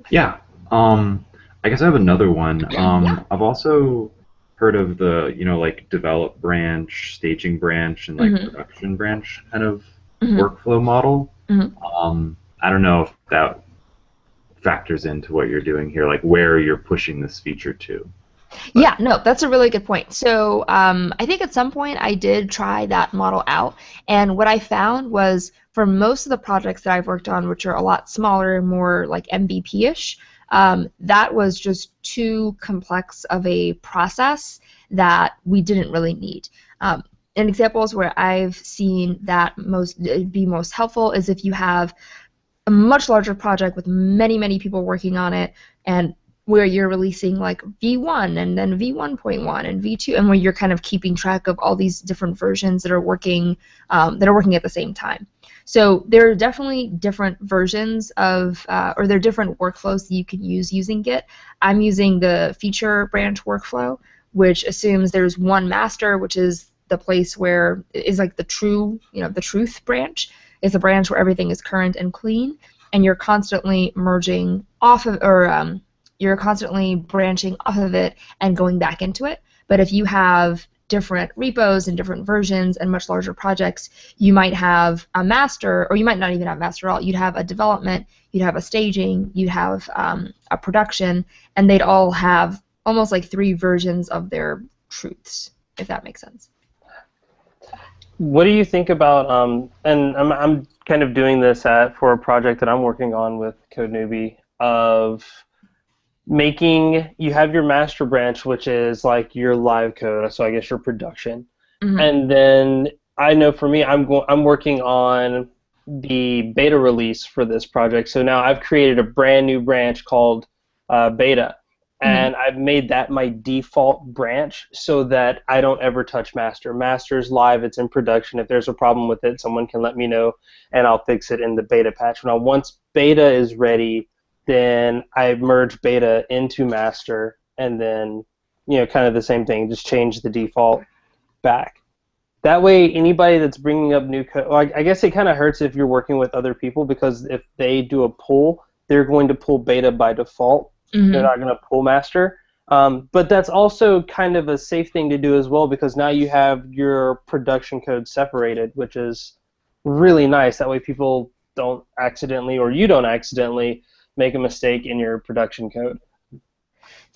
Yeah. I guess I have another one. Yeah. I've also heard of the, like develop branch, staging branch, and like production branch kind of workflow model. I don't know if that factors into what you're doing here, like where you're pushing this feature to. But. Yeah, no, that's a really good point. So I think at some point I did try that model out, and what I found was for most of the projects that I've worked on, which are a lot smaller, more like MVP-ish, that was just too complex of a process that we didn't really need. And examples where I've seen that be most helpful is if you have a much larger project with many, many people working on it, and where you're releasing like V1 and then V1.1 and V2, and where you're kind of keeping track of all these different versions that are working at the same time. So there are definitely different versions of, or there are different workflows that you can use using Git. I'm using the FeatureBranch Workflow, which assumes there's one master, which is the place where is like the truth branch. It's a branch where everything is current and clean, and you're constantly merging off of, or you're constantly branching off of it and going back into it. But if you have different repos and different versions and much larger projects, you might have a master, or you might not even have master at all. You'd have a development, you'd have a staging, you'd have a production, and they'd all have almost like 3 versions of their truths, if that makes sense. What do you think about, and I'm kind of doing this for a project that I'm working on with CodeNewbie, of making, you have your master branch, which is like your live code, so I guess your production. Mm-hmm. And then I know for me, I'm working on the beta release for this project. So now I've created a brand new branch called beta. And I've made that my default branch so that I don't ever touch master. Master's live, it's in production. If there's a problem with it, someone can let me know, and I'll fix it in the beta patch. Now, once beta is ready, then I merge beta into master, and then, kind of the same thing, just change the default back. That way, anybody that's bringing up new code, well, I guess it kind of hurts if you're working with other people, because if they do a pull, they're going to pull beta by default. Mm-hmm. They're not going to pull master. But that's also kind of a safe thing to do as well, because now you have your production code separated, which is really nice. That way people don't accidentally, or you don't accidentally, make a mistake in your production code.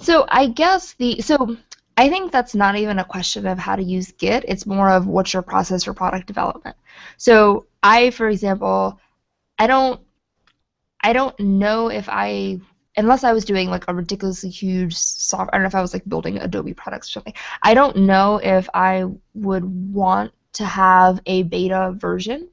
So I guess I think that's not even a question of how to use Git. It's more of what's your process for product development. So for example, I don't know if unless I was doing like a ridiculously huge software, I don't know if I was like building Adobe products or something, I don't know if I would want to have a beta version.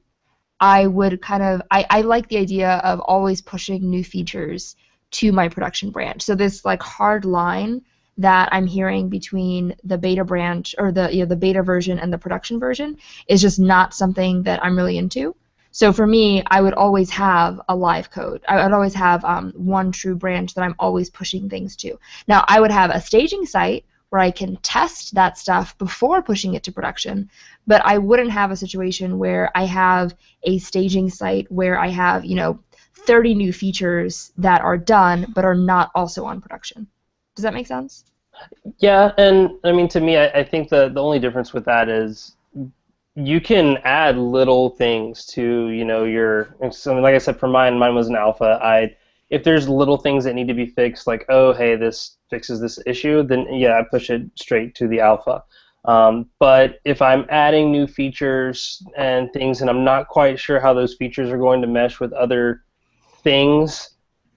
I would I like the idea of always pushing new features to my production branch. So this like hard line that I'm hearing between the beta branch, or the beta version and the production version, is just not something that I'm really into. So for me, I would always have a live code. I would always have one true branch that I'm always pushing things to. Now, I would have a staging site where I can test that stuff before pushing it to production, but I wouldn't have a situation where I have a staging site where I have, 30 new features that are done but are not also on production. Does that make sense? Yeah, and I mean, to me, I think the only difference with that is you can add little things to, your, something like I said, for mine was an alpha. If there's little things that need to be fixed, like, oh, hey, this fixes this issue, then yeah, I push it straight to the alpha. But if I'm adding new features and things, and I'm not quite sure how those features are going to mesh with other things,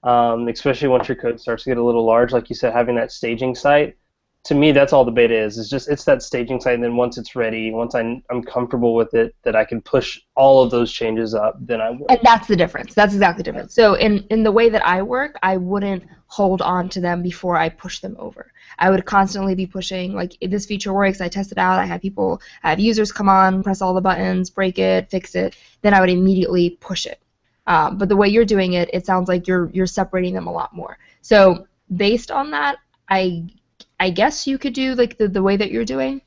especially once your code starts to get a little large, like you said, having that staging site, to me, that's all the beta is. It's that staging site, and then once it's ready, once I'm comfortable with it, that I can push all of those changes up, then I will. And that's the difference. That's exactly the difference. So in the way that I work, I wouldn't hold on to them before I push them over. I would constantly be pushing, like, if this feature works, I test it out, I have users come on, press all the buttons, break it, fix it, then I would immediately push it. But the way you're doing it, it sounds like you're separating them a lot more. So based on that, I guess you could do like the way that you're doing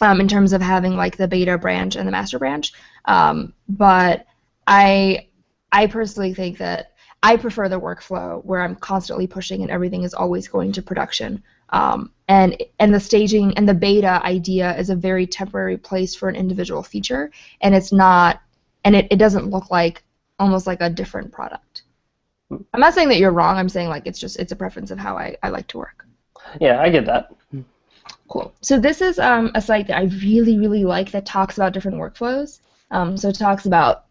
in terms of having like the beta branch and the master branch. But I personally think that I prefer the workflow where I'm constantly pushing and everything is always going to production. And the staging and the beta idea is a very temporary place for an individual feature, and it's not, and it doesn't look like almost like a different product. I'm not saying that you're wrong. I'm saying like it's a preference of how I like to work. Yeah, I get that. Cool. So this is a site that I really, really like that talks about different workflows. So it talks about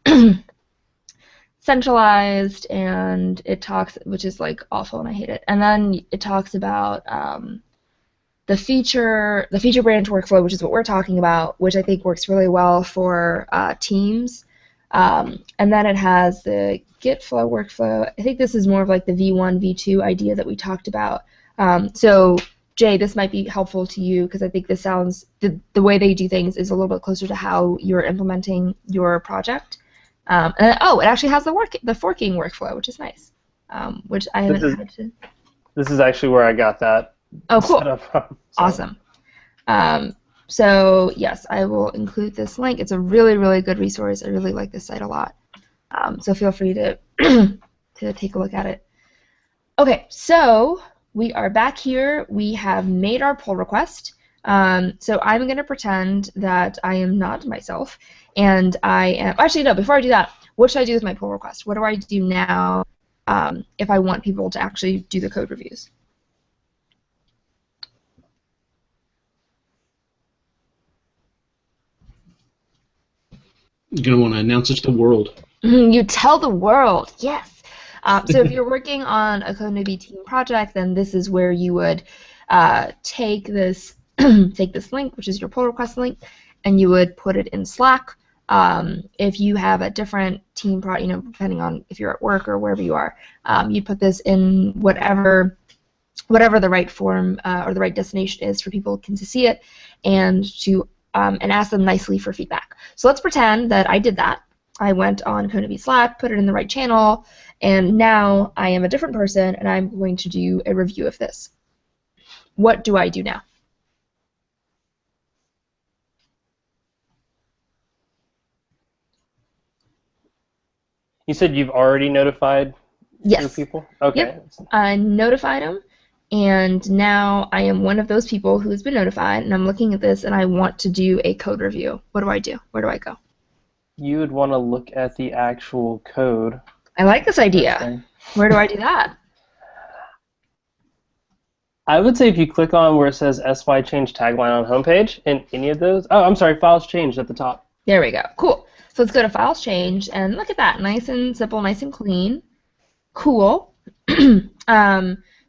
centralized, and it talks, which is like awful and I hate it. And then it talks about the feature branch workflow, which is what we're talking about, which I think works really well for teams. And then it has the Git flow workflow. I think this is more of like the V1, V2 idea that we talked about. So Jay, this might be helpful to you because I think this sounds, the way they do things is a little bit closer to how you're implementing your project. And it actually has the forking workflow, which is nice, which I haven't had to. This is actually where I got that. Oh, cool. Set up from, so. Awesome. So yes, I will include this link. It's a really, really good resource. I really like this site a lot. So feel free to to take a look at it. Okay, so we are back here. We have made our pull request. So I'm going to pretend that I am not myself, and I am. Actually, no. Before I do that, what should I do with my pull request? What do I do now if I want people to actually do the code reviews? You're going to want to announce it to the world. You tell the world, yes. So if you're working on a CodeNewbie team project, then this is where you would take this link, which is your pull request link, and you would put it in Slack. If you have a different team project, depending on if you're at work or wherever you are, you put this in whatever the right form or the right destination is for people to see it, and ask them nicely for feedback. So let's pretend that I did that. I went on CodeNewbie Slack, put it in the right channel, and now I am a different person, and I'm going to do a review of this. What do I do now? You said you've already notified your people? Okay. Yep. I notified them, and now I am one of those people who has been notified, and I'm looking at this, and I want to do a code review. What do I do? Where do I go? You would want to look at the actual code. I like this idea. Where do I do that? I would say if you click on where it says SY change tagline on homepage, in any of those, oh, I'm sorry, files changed at the top. There we go. Cool. So let's go to files change, and look at that. Nice and simple, nice and clean. Cool.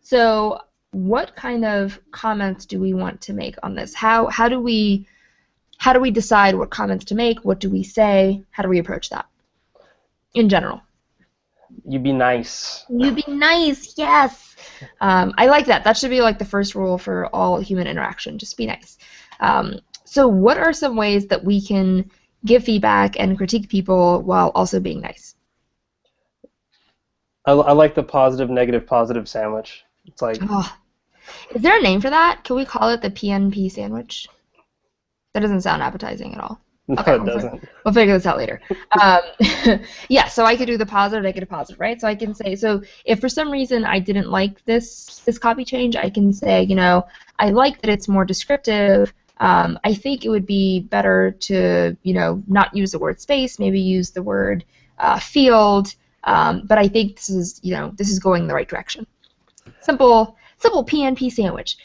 So what kind of comments do we want to make on this? How do we decide what comments to make? What do we say? How do we approach that in general? You be nice. You be nice, yes. I like that. That should be like the first rule for all human interaction. Just be nice. So what are some ways that we can give feedback and critique people while also being nice? I like the positive, negative, positive sandwich. It's like. Oh. Is there a name for that? Can we call it the PNP sandwich? That doesn't sound appetizing at all. No, okay, it doesn't. We'll figure this out later. Yeah, so I could do the positive, negative, positive, right? So I can say, so if for some reason I didn't like this copy change, I can say, I like that it's more descriptive. I think it would be better to, not use the word space, maybe use the word field. But I think this is going in the right direction. Simple PNP sandwich.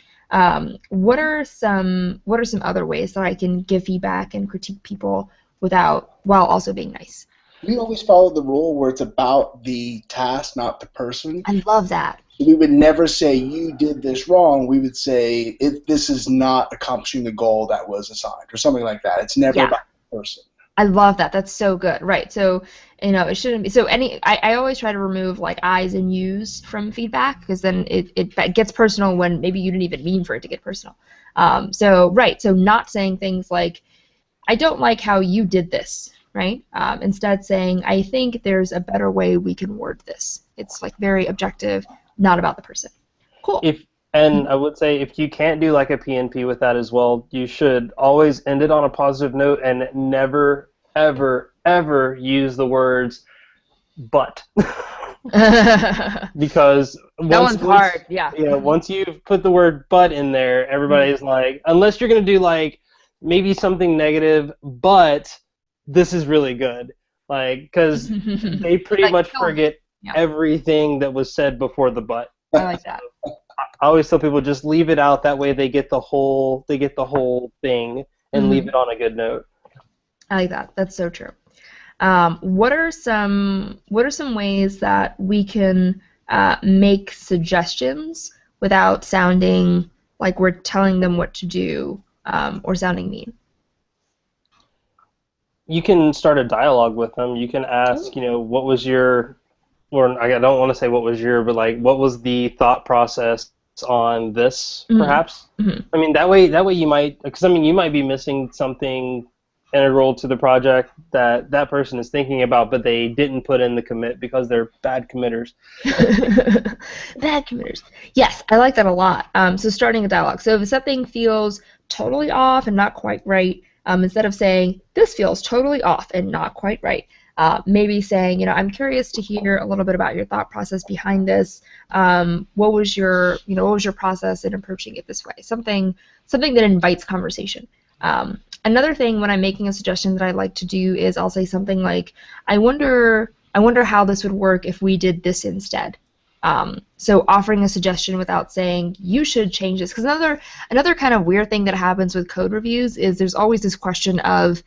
What are some other ways that I can give feedback and critique people while also being nice? We always follow the rule where it's about the task, not the person. I love that. We would never say you did this wrong. We would say this is not accomplishing the goal that was assigned or something like that. It's never about the person. I love that. That's so good. Right. So, it shouldn't be. So I always try to remove like I's and U's from feedback because then it gets personal when maybe you didn't even mean for it to get personal. So not saying things like, I don't like how you did this, right? Instead saying, I think there's a better way we can word this. It's like very objective, not about the person. Cool. And I would say if you can't do like a PNP with that as well, you should always end it on a positive note and never, ever, ever use the words but. Because once you've put the word but in there, everybody's like, unless you're going to do like maybe something negative, but this is really good. Like, because they pretty much forget everything that was said before the but. I like that. I always tell people just leave it out. That way they get the whole thing and leave it on a good note. I like that. That's so true. What are some ways that we can make suggestions without sounding like we're telling them what to do or sounding mean? You can start a dialogue with them. You can ask, what was your, or I don't want to say what was your, but like, what was the thought process on this, perhaps? I mean, that way you might, because I mean, you might be missing something integral to the project that person is thinking about, but they didn't put in the commit because they're bad committers. Bad committers. Yes, I like that a lot. So starting a dialogue. So if something feels totally off and not quite right, instead of saying, this feels totally off and not quite right, maybe saying, I'm curious to hear a little bit about your thought process behind this. What was your process in approaching it this way? Something that invites conversation. Another thing when I'm making a suggestion that I like to do is I'll say something like, I wonder how this would work if we did this instead. So offering a suggestion without saying you should change this, because another kind of weird thing that happens with code reviews is there's always this question of,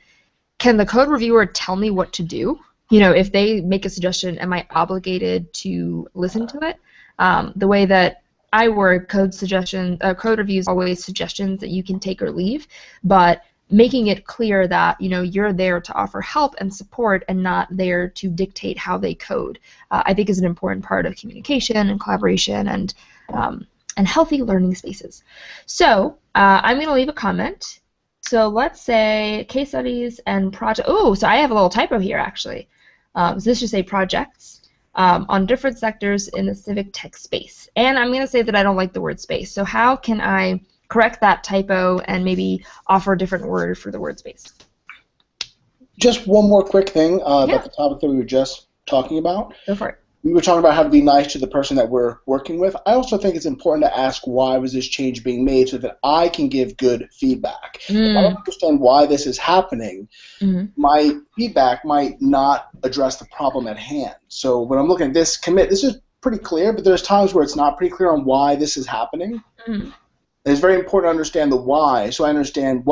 can the code reviewer tell me what to do? If they make a suggestion, am I obligated to listen to it? The way that I work, code reviews always suggestions that you can take or leave, but making it clear that you're there to offer help and support and not there to dictate how they code, I think is an important part of communication and collaboration and healthy learning spaces. So I'm going to leave a comment. So let's say case studies and project. Oh, so I have a little typo here actually. So this should say projects on different sectors in the civic tech space. And I'm going to say that I don't like the word space. So how can I correct that typo and maybe offer a different word for the word space? Just one more quick thing about the topic that we were just talking about. Go for it. We were talking about how to be nice to the person that we're working with. I also think it's important to ask why was this change being made so that I can give good feedback. If I don't understand why this is happening, my feedback might not address the problem at hand. So when I'm looking at this commit, this is pretty clear, but there's times where it's not pretty clear on why this is happening. It's very important to understand the why, so I understand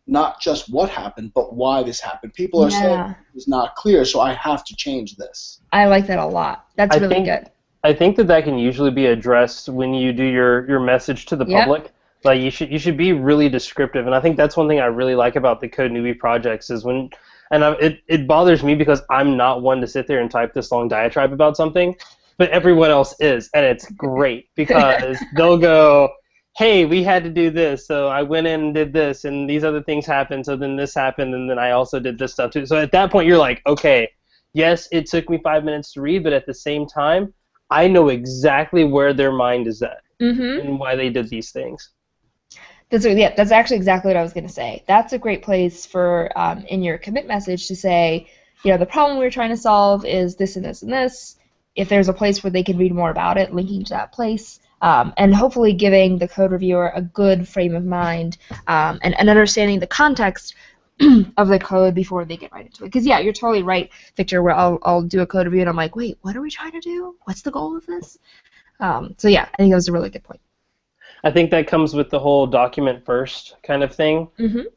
not just what happened, but why this happened. People are saying it's not clear, so I have to change this. I like that a lot. That's really good. I think that can usually be addressed when you do your message to the public. Like you should be really descriptive, and I think that's one thing I really like about the CodeNewbie projects is it bothers me because I'm not one to sit there and type this long diatribe about something, but everyone else is, and it's great because they'll go, hey, we had to do this, so I went in and did this, and these other things happened, so then this happened, and then I also did this stuff too. So at that point, you're like, okay, yes, it took me 5 minutes to read, but at the same time, I know exactly where their mind is at and why they did these things. That's actually exactly what I was going to say. That's a great place for, in your commit message, to say, the problem we're trying to solve is this and this and this. If there's a place where they can read more about it, linking to that place. And hopefully giving the code reviewer a good frame of mind and understanding the context of the code before they get right into it. Because, you're totally right, Victor, where I'll do a code review and I'm like, wait, what are we trying to do? What's the goal of this? I think that was a really good point. I think that comes with the whole document first kind of thing.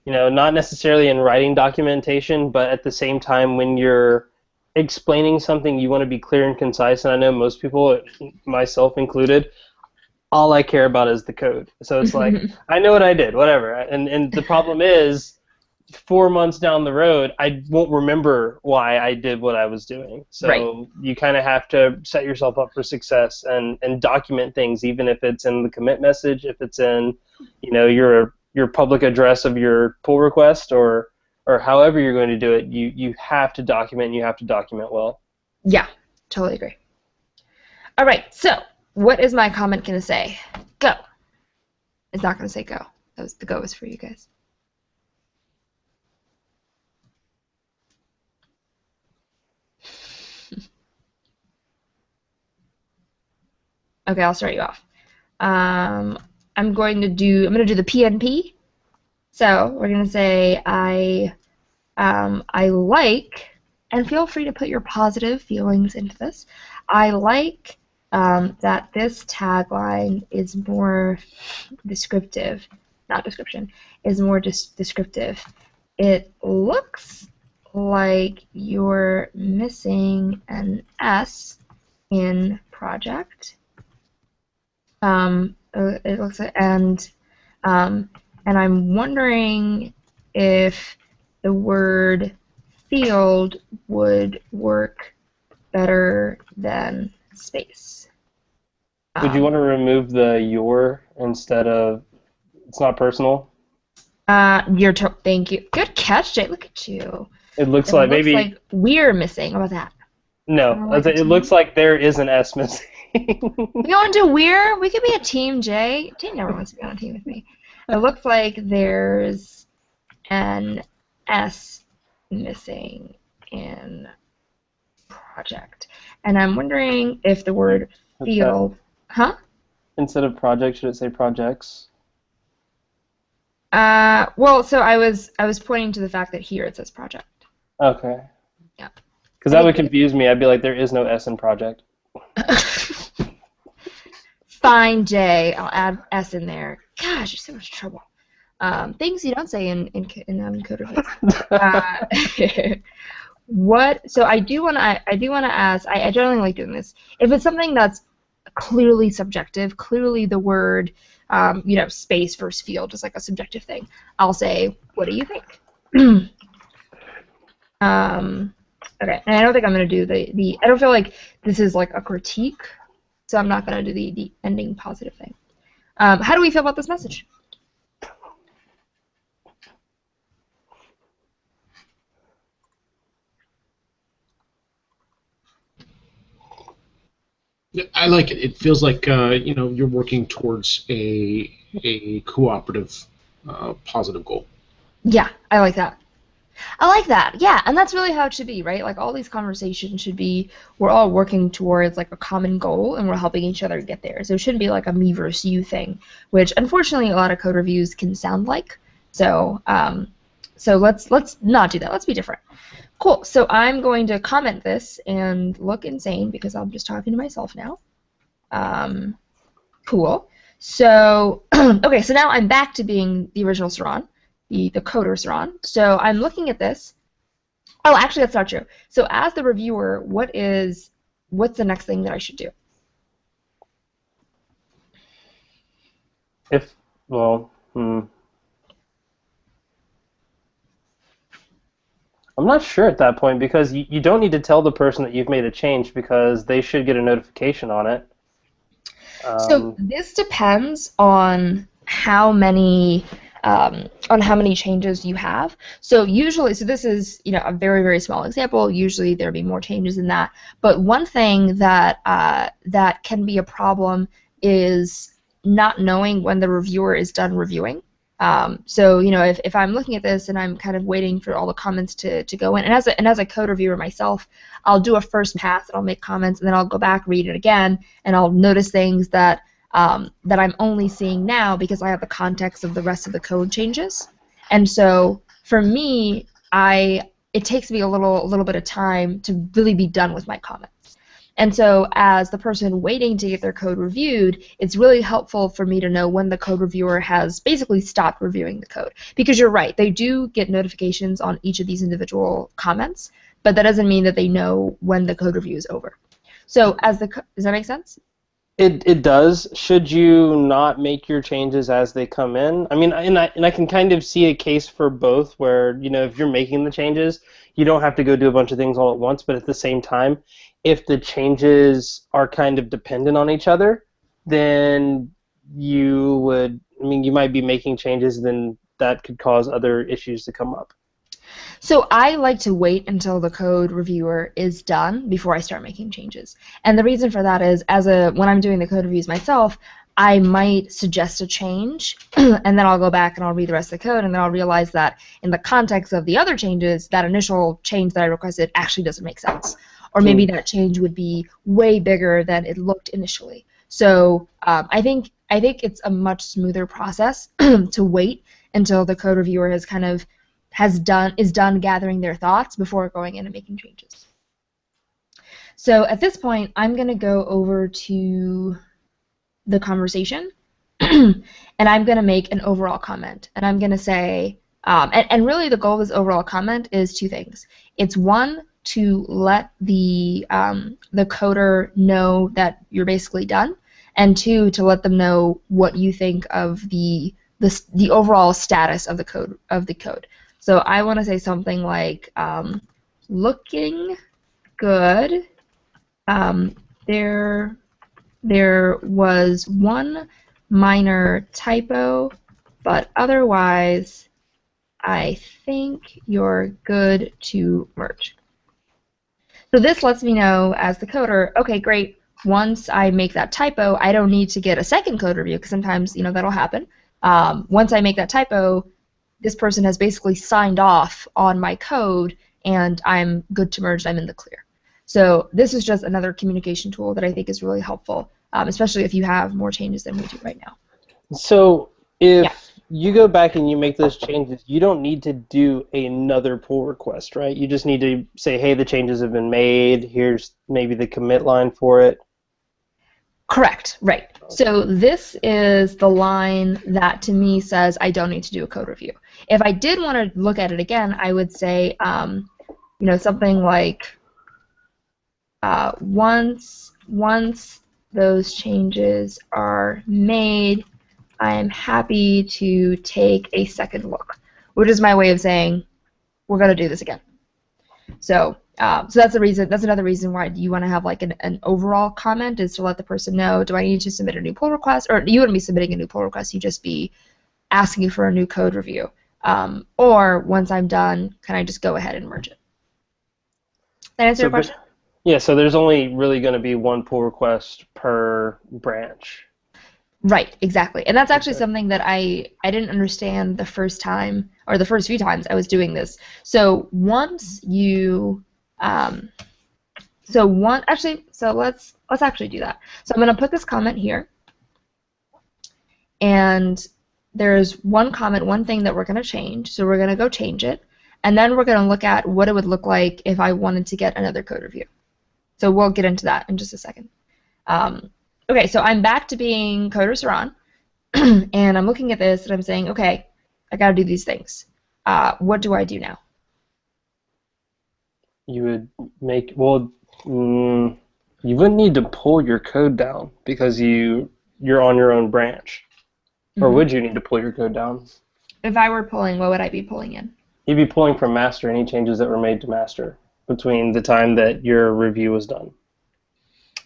Not necessarily in writing documentation, but at the same time when you're explaining something, you want to be clear and concise. And I know most people, myself included, all I care about is the code. So it's like, I know what I did, whatever. And the problem is, 4 months down the road, I won't remember why I did what I was doing. So you kind of have to set yourself up for success and document things, even if it's in the commit message, if it's in, your public address of your pull request, or however you're going to do it. You have to document, and you have to document well. Yeah, totally agree. All right, so what is my comment going to say? Go. It's not going to say go. The go is for you guys. Okay, I'll start you off. I'm going to do the PNP. So we're going to say I like, and feel free to put your positive feelings into this. I like that this tagline is more descriptive, not description, is more descriptive. It looks like you're missing an S in project. It looks like, and I'm wondering if the word field would work better than space. Would you want to remove the your instead of it's not personal? Thank you. Good catch, Jay. Look at you. It looks like maybe. Looks like we're missing. How about that? No, it looks like there is an S missing. You want to do we're? We could be a team, Jay. Jay never wants to be on a team with me. It looks like there's an S missing in project, and I'm wondering if the word field, huh? Instead of project, should it say projects? Well, so I was pointing to the fact that here it says project. Okay. Yeah. Because that would confuse me. I'd be like, there is no S in project. Fine, Jay. I'll add S in there. Gosh, you're so much trouble. Things you don't say in code reviews. What? So I do want to ask. I generally like doing this. If it's something that's clearly subjective, clearly the word, space versus field is like a subjective thing. I'll say, what do you think? Okay, and I don't think I'm going to do the. I don't feel like this is like a critique, so I'm not going to do the ending positive thing. How do we feel about this message? I like it. It feels like you're working towards a cooperative, positive goal. Yeah, I like that. I like that. Yeah, and that's really how it should be, right? Like all these conversations should be, we're all working towards like a common goal, and we're helping each other get there. So it shouldn't be like a me versus you thing, which unfortunately a lot of code reviews can sound like. So let's not do that. Let's be different. Cool. So I'm going to comment this and look insane because I'm just talking to myself now. Cool. So okay. So now I'm back to being the original Saron. The coder Saron. So I'm looking at this. Oh, actually, that's not true. So as the reviewer, what's the next thing that I should do? I'm not sure at that point because you don't need to tell the person that you've made a change because they should get a notification on it. So this depends on how many changes you have. So usually, so this is a very, very small example. Usually there'd be more changes than that. But one thing that that can be a problem is not knowing when the reviewer is done reviewing. So if I'm looking at this and I'm kind of waiting for all the comments to go in, and as a code reviewer myself, I'll do a first pass and I'll make comments, and then I'll go back, read it again, and I'll notice things that that I'm only seeing now because I have the context of the rest of the code changes. And so for me, it takes me a little bit of time to really be done with my comments. And so as the person waiting to get their code reviewed, it's really helpful for me to know when the code reviewer has basically stopped reviewing the code. Because you're right, they do get notifications on each of these individual comments, but that doesn't mean that they know when the code review is over. So does that make sense? It does. Should you not make your changes as they come in? I mean, and I can kind of see a case for both where, if you're making the changes, you don't have to go do a bunch of things all at once, but at the same time, if the changes are kind of dependent on each other, then you might be making changes, then that could cause other issues to come up. So I like to wait until the code reviewer is done before I start making changes. And the reason for that is when I'm doing the code reviews myself, I might suggest a change, and then I'll go back and I'll read the rest of the code, and then I'll realize that in the context of the other changes, that initial change that I requested actually doesn't make sense. Or maybe that change would be way bigger than it looked initially. So I think it's a much smoother process to wait until the code reviewer is done gathering their thoughts before going in and making changes. So at this point, I'm going to go over to the conversation, and I'm going to make an overall comment. And I'm going to say, And really the goal of this overall comment is two things. It's one, to let the coder know that you're basically done, and two, to let them know what you think of the overall status of the code. So I want to say something like, looking good. There was one minor typo, but otherwise, I think you're good to merge. So this lets me know as the coder, okay, great. Once I make that typo, I don't need to get a second code review, because sometimes that'll happen. Once I make that typo, this person has basically signed off on my code, and I'm good to merge. I'm in the clear. So this is just another communication tool that I think is really helpful, especially if you have more changes than we do right now. So if you go back and you make those changes, you don't need to do another pull request, right? You just need to say, hey, the changes have been made. Here's maybe the commit line for it. Correct, right. So this is the line that to me says I don't need to do a code review. If I did want to look at it again, I would say, something like, once those changes are made, I am happy to take a second look, which is my way of saying we're going to do this again. So that's the reason. That's another reason why you want to have like an overall comment, is to let the person know, do I need to submit a new pull request? Or you wouldn't be submitting a new pull request, you just be asking for a new code review. Or once I'm done, can I just go ahead and merge it? That answer your question? Yeah, so there's only really going to be one pull request per branch. Right, exactly. And that's actually something that I didn't understand the first time, or the first few times I was doing this. So once you, so let's actually do that. So I'm going to put this comment here, and there's one comment, one thing that we're going to change. So we're going to go change it, and then we're going to look at what it would look like if I wanted to get another code review. So we'll get into that in just a second. Okay, so I'm back to being Coder Saron, and I'm looking at this and I'm saying, okay, I got to do these things. What do I do now? You would make, well, you wouldn't need to pull your code down because you're on your own branch. Or would you need to pull your code down? If I were pulling, what would I be pulling in? You'd be pulling from master any changes that were made to master between the time that your review was done.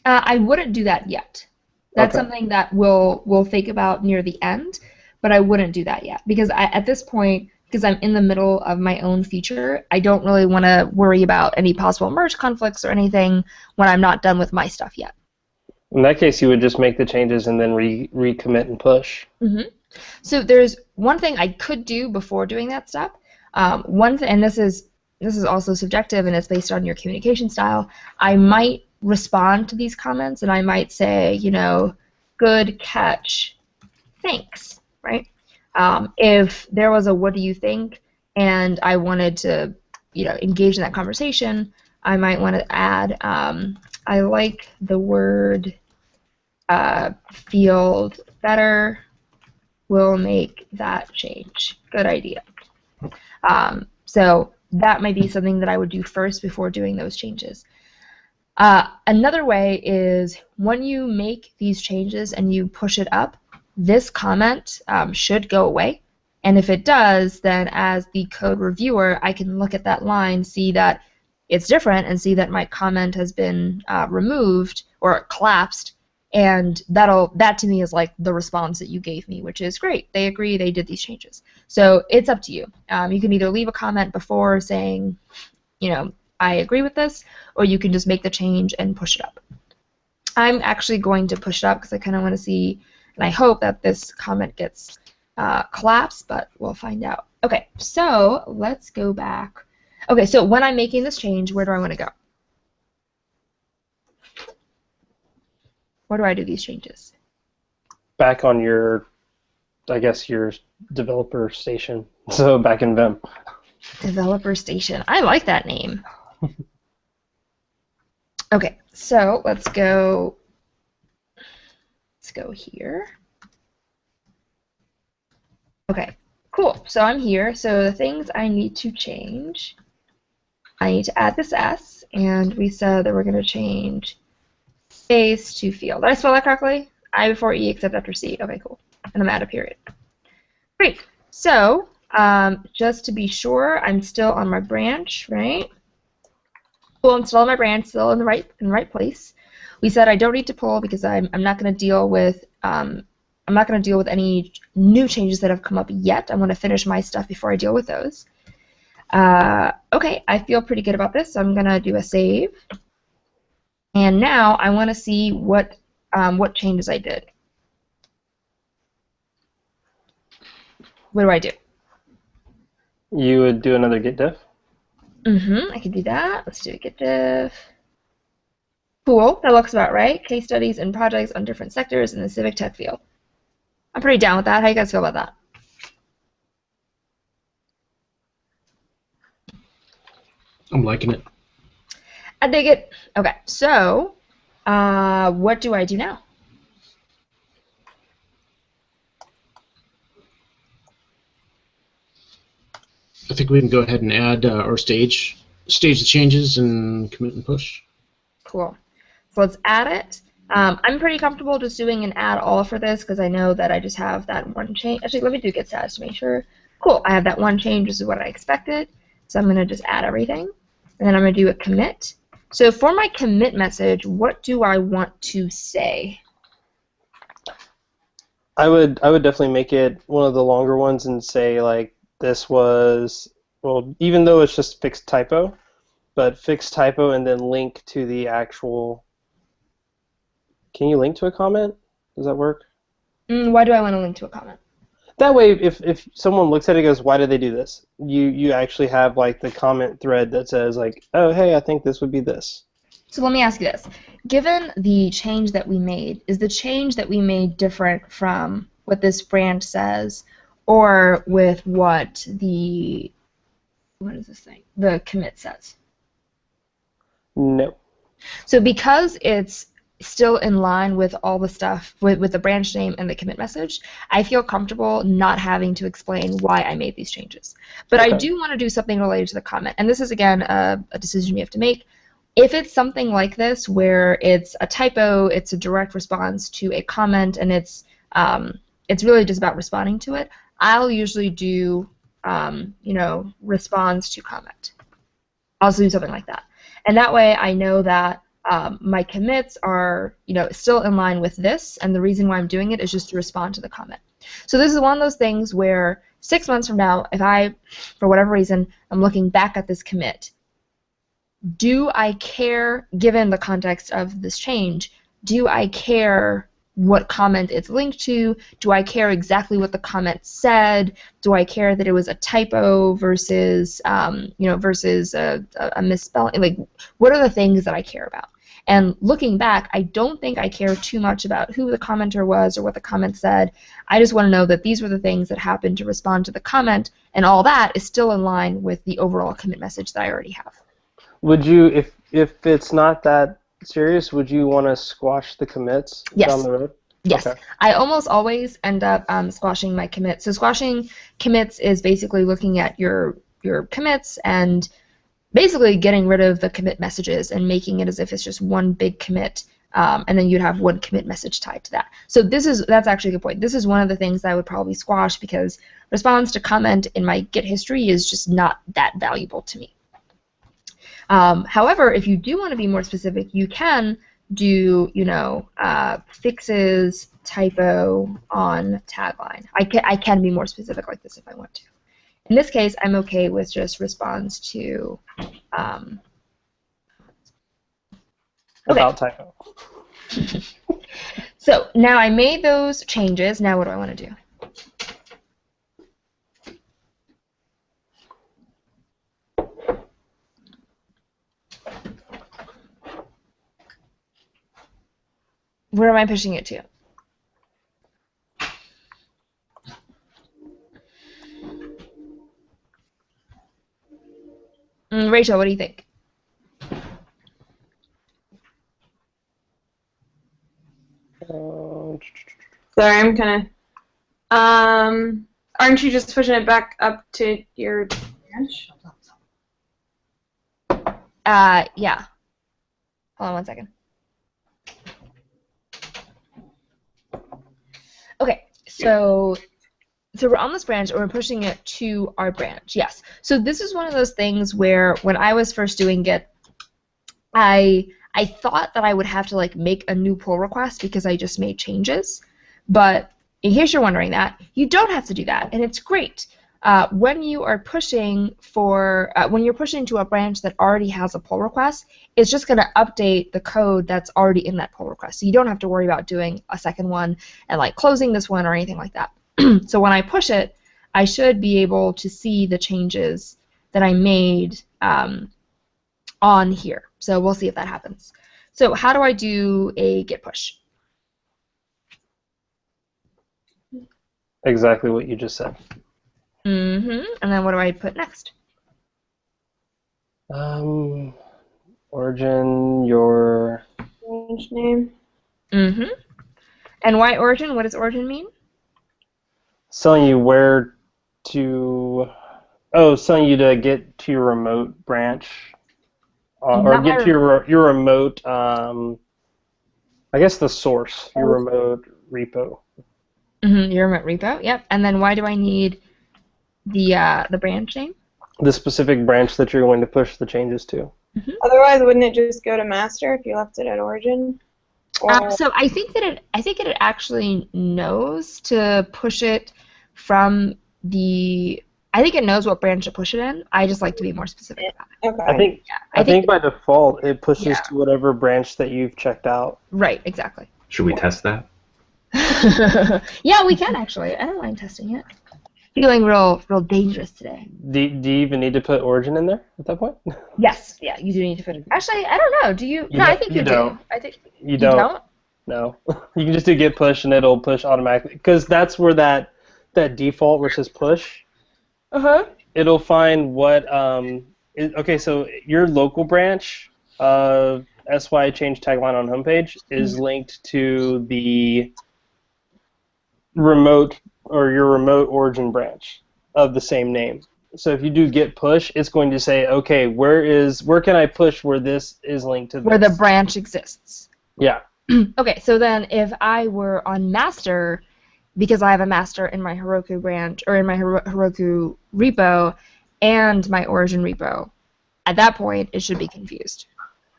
I wouldn't do that yet. That's something that we'll think about near the end, but I wouldn't do that yet, because at this point, because I'm in the middle of my own feature, I don't really want to worry about any possible merge conflicts or anything when I'm not done with my stuff yet. In that case, you would just make the changes and then recommit and push. So there's one thing I could do before doing that step. And this is also subjective, and it's based on your communication style. I might respond to these comments, and I might say, good catch, thanks, right? If there was a what do you think, and I wanted to, engage in that conversation, I might want to add, I like the word field better, we'll make that change. Good idea. So that might be something that I would do first before doing those changes. Another way is when you make these changes and you push it up, this comment should go away. And if it does, then as the code reviewer, I can look at that line, see that it's different, and see that my comment has been removed or collapsed. And that to me is like the response that you gave me, which is great. They agree, they did these changes. So it's up to you. You can either leave a comment before saying, I agree with this, or you can just make the change and push it up. I'm actually going to push it up because I kind of want to see, and I hope that this comment gets collapsed, but we'll find out. Okay, so let's go back. Okay, so when I'm making this change, where do I want to go? Where do I do these changes? Back on your, I guess, your developer station. So back in Vim. Developer station. I like that name. Okay, so let's go here. Okay, Cool. So I'm here. So the things I need to change, I need to add this S, and we said that we're going to change space to field. Did I spell that correctly? I before E except after C. Okay, cool. And I'm add a period. Great. So just to be sure, I'm still on my branch, right? Cool. I'm still on my branch, still in the right place. We said I don't need to pull because I'm not going to deal with any new changes that have come up yet. I want to finish my stuff before I deal with those. Okay, I feel pretty good about this, so I'm going to do a save. And now I want to see what changes I did. What do I do? You would do another git diff? I can do that. Let's do a git diff. Cool, that looks about right. Case studies and projects on different sectors in the civic tech field. I'm pretty down with that. How you guys feel about that? I'm liking it. I dig it. Okay, so what do I do now? I think we can go ahead and add or stage the changes and commit and push. Cool. So let's add it. I'm pretty comfortable just doing an add all for this because I know that I just have that one change. Actually, let me do git status to make sure. Cool, I have that one change. This is what I expected. So I'm going to just add everything. And then I'm going to do a commit. So for my commit message, what do I want to say? I would definitely make it one of the longer ones and say like this was, well, even though it's just fixed typo, but fixed typo and then link to the actual. Can you link to a comment? Does that work? Why do I want to link to a comment? That way, if someone looks at it and goes, why did they do this? You actually have like the comment thread that says like, oh, hey, I think this would be this. So let me ask you this. Given the change that we made, is the change that we made different from what this branch says or with what the commit says? No. So because it's still in line with all the stuff, with the branch name and the commit message, I feel comfortable not having to explain why I made these changes. But okay. I do want to do something related to the comment. And this is, again, a decision you have to make. If it's something like this where it's a typo, it's a direct response to a comment, and it's really just about responding to it, I'll usually do, response to comment. I'll also do something like that. And that way I know that my commits are, still in line with this, and the reason why I'm doing it is just to respond to the comment. So this is one of those things where 6 months from now, if I, for whatever reason, I'm looking back at this commit, do I care, given the context of this change, do I care what comment it's linked to? Do I care exactly what the comment said? Do I care that it was a typo versus, versus a misspelling? Like, what are the things that I care about? And looking back, I don't think I care too much about who the commenter was or what the comment said. I just want to know that these were the things that happened to respond to the comment, and all that is still in line with the overall commit message that I already have. Would you, if it's not that serious, would you want to squash the commits down the road? Yes. Okay. I almost always end up squashing my commits. So squashing commits is basically looking at your commits and basically getting rid of the commit messages and making it as if it's just one big commit, and then you'd have one commit message tied to that. So that's actually a good point. This is one of the things that I would probably squash because response to comment in my Git history is just not that valuable to me. However, if you do want to be more specific, you can do, fixes typo on tagline. I can be more specific like this if I want to. In this case, I'm okay with just response to about typo. So now I made those changes. Now what do I want to do? Where am I pushing it to? Rachel, what do you think? Sorry, I'm kind of. Aren't you just pushing it back up to your branch? Yeah. Hold on one second. Okay, so we're on this branch and we're pushing it to our branch. Yes. So this is one of those things where when I was first doing Git, I thought that I would have to like make a new pull request because I just made changes. But in case you're wondering that, you don't have to do that, and it's great. When you are pushing when you're pushing to a branch that already has a pull request, it's just going to update the code that's already in that pull request. So you don't have to worry about doing a second one and like closing this one or anything like that. So when I push it, I should be able to see the changes that I made on here. So we'll see if that happens. So how do I do a git push? Exactly what you just said. And then what do I put next? Origin, your Branch name. And why origin? What does origin mean? It's telling you where to. Oh, it's telling you to get to your remote branch, or get to your remote. I guess the source, your remote repo. Your remote repo. Yep. And then why do I need the branch name? The specific branch that you're going to push the changes to. Otherwise, wouldn't it just go to master if you left it at origin? So I think that it actually knows to push it from the. I think it knows what branch to push it in. I just like to be more specific about it. Okay. I think by default it pushes to whatever branch that you've checked out. Right. Exactly. Should we test that? Yeah, we can actually. I don't mind testing it. Feeling real dangerous today. Do you even need to put origin in there at that point? Yes. Yeah, you do need to put it. Actually, I don't know. Do you? No, I think you do. I think you don't. No, you can just do git push and it'll push automatically because that's where that default where it says push. It'll find what okay, so your local branch of SY change tagline on homepage is linked to the remote or your remote origin branch of the same name. So if you do git push, it's going to say, okay, where can I push where this is linked to this? Where the branch exists. Yeah. Okay, so then if I were on master, because I have a master in my Heroku branch or in my Heroku repo and my origin repo, at that point it should be confused.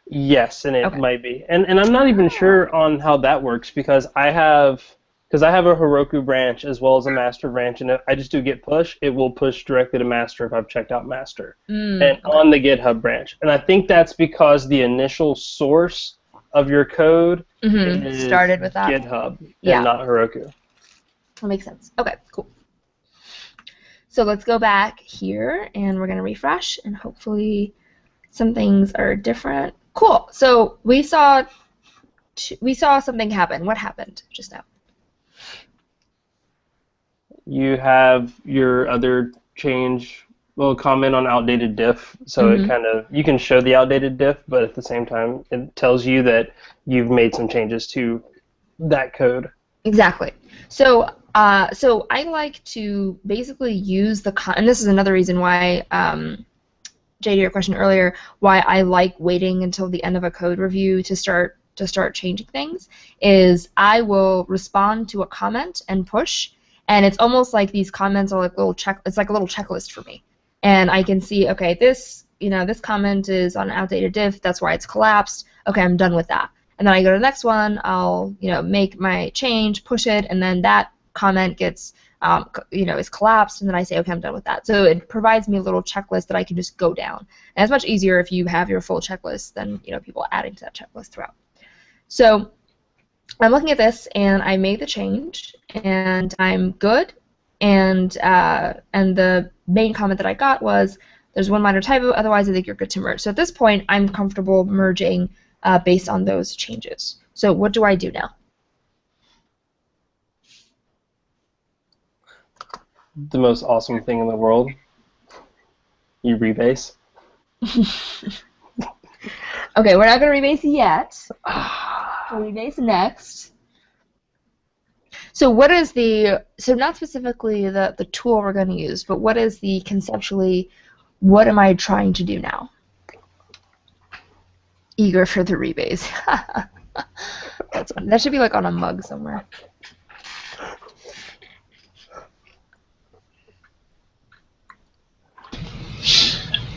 Yes, and it might be. And I'm not even sure on how that works because I have a Heroku branch as well as a master branch, and if I just do git push, it will push directly to master if I've checked out master on the GitHub branch. And I think that's because the initial source of your code is started with that GitHub and not Heroku. That makes sense. Okay, cool. So let's go back here, and we're going to refresh, and hopefully some things are different. Cool. So we saw something happen. What happened just now? You have your other change, comment on outdated diff. So it you can show the outdated diff, but at the same time, it tells you that you've made some changes to that code. Exactly. So I like to basically use and this is another reason why, Jay, to your question earlier, why I like waiting until the end of a code review to start changing things, is I will respond to a comment and push, and it's almost like these comments are like it's like a little checklist for me. And I can see, okay, this comment is on an outdated diff, that's why it's collapsed. Okay, I'm done with that. And then I go to the next one, I'll make my change, push it, and then that comment gets is collapsed, and then I say, okay, I'm done with that. So it provides me a little checklist that I can just go down. And it's much easier if you have your full checklist than people adding to that checklist throughout. So I'm looking at this, and I made the change, and I'm good. And the main comment that I got was, there's one minor typo, otherwise I think you're good to merge. So at this point, I'm comfortable merging based on those changes. So what do I do now? The most awesome thing in the world. You rebase. Okay, we're not going to rebase yet. We'll rebase next. So what is the, so not specifically the tool we're going to use, but what is the conceptually, what am I trying to do now? Eager for the rebase. That's funny. That should be like on a mug somewhere.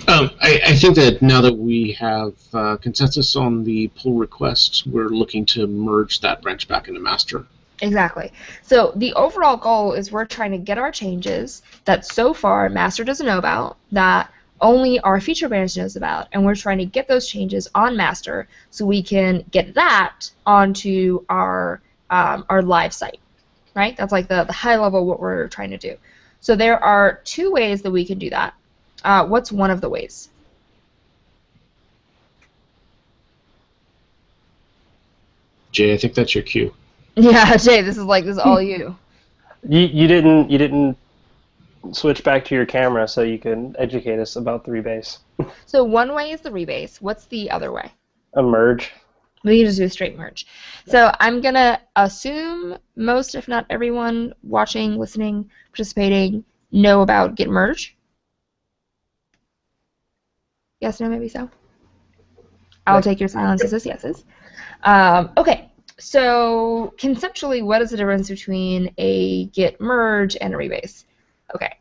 I think that now that we have consensus on the pull request, we're looking to merge that branch back into master. Exactly. So the overall goal is we're trying to get our changes that so far master doesn't know about, that only our feature branch knows about, and we're trying to get those changes on master so we can get that onto our live site, right? That's like the high level what we're trying to do. So there are two ways that we can do that. What's one of the ways? Jay, I think that's your cue. Yeah, Jay, this is all you. You didn't switch back to your camera so you can educate us about the rebase. So one way is the rebase. What's the other way? A merge. We can just do a straight merge. So I'm going to assume most, if not everyone, watching, listening, participating, know about Git merge. Yes, no, maybe so. I'll take your silences as yeses. Okay, so conceptually, what is the difference between a Git merge and a rebase? Okay.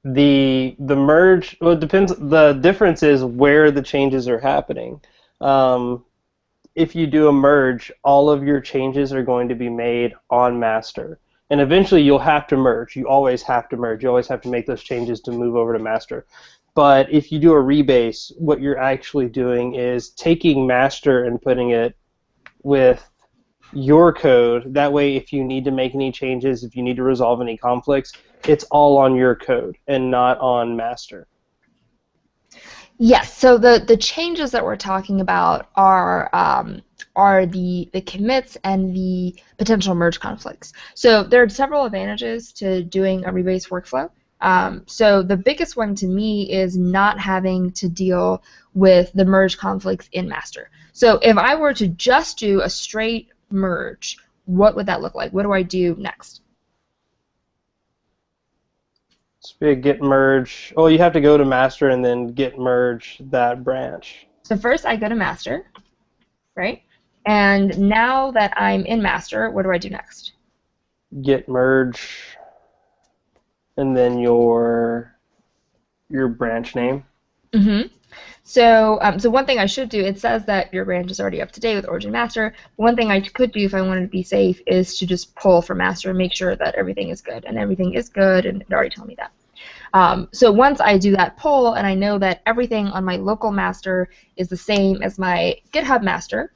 The merge, well, it depends. The difference is where the changes are happening. If you do a merge, all of your changes are going to be made on master. And eventually you'll have to merge. You always have to merge. You always have to make those changes to move over to master. But if you do a rebase, what you're actually doing is taking master and putting it with your code. That way, if you need to make any changes, if you need to resolve any conflicts, it's all on your code and not on master. Yes, so the changes that we're talking about are the commits and the potential merge conflicts. So there are several advantages to doing a rebase workflow. So the biggest one to me is not having to deal with the merge conflicts in master. So if I were to just do a straight merge, what would that look like? What do I do next? It's a git merge. Oh, you have to go to master and then git merge that branch. So first I go to master, right? And now that I'm in master, what do I do next? Git merge, and then your branch name. Mm-hmm. So one thing I should do, it says that your branch is already up to date with origin master. One thing I could do if I wanted to be safe is to just pull from master and make sure that everything is good. And everything is good, and it already told me that. So once I do that pull and I know that everything on my local master is the same as my GitHub master,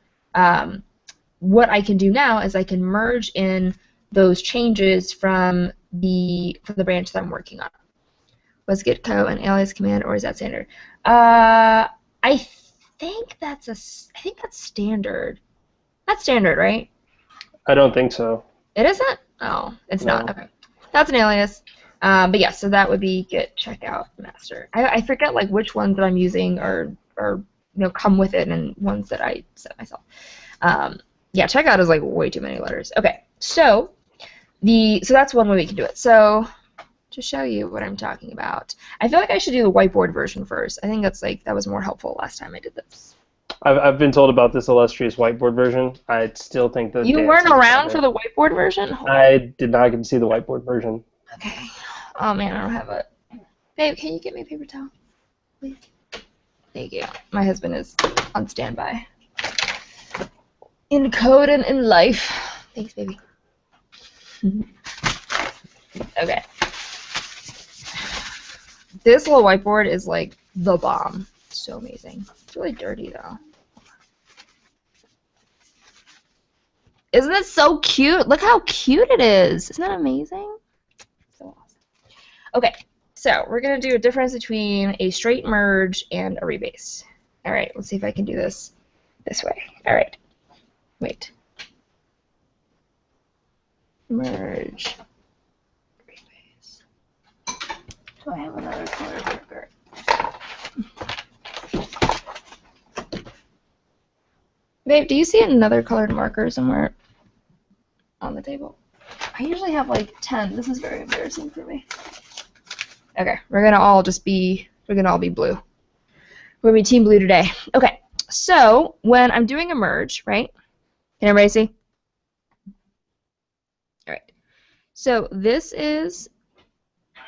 what I can do now is I can merge in those changes from the branch that I'm working on. Was git co an alias command, or is that standard? I think that's standard. That's standard, right? I don't think so. It isn't? Oh, it's No. not. Okay, that's an alias. But yeah, so that would be git checkout master. I forget like which ones that I'm using or come with it, and ones that I set myself. Yeah, checkout is like way too many letters. Okay, so that's one way we can do it. So to show you what I'm talking about, I feel like I should do the whiteboard version first. I think that was more helpful last time I did this. I've been told about this illustrious whiteboard version. I still think that you weren't around for the whiteboard version? I did not get to see the whiteboard version. Okay. Oh man, I don't have a. Babe, can you get me a paper towel, please? Thank you. My husband is on standby. In code and in life. Thanks, baby. Okay. This little whiteboard is like the bomb. It's so amazing. It's really dirty though. Isn't it so cute? Look how cute it is. Isn't that amazing? So awesome. Okay, so we're going to do a difference between a straight merge and a rebase. All right, let's see if I can do this way. All right. Wait. Merge. Rebase. Do I have another color marker? Babe, do you see another colored marker somewhere on the table? I usually have like 10. This is very embarrassing for me. Okay, we're gonna all be blue. We're gonna be team blue today. Okay, so when I'm doing a merge, right? Can everybody see? All right. So this is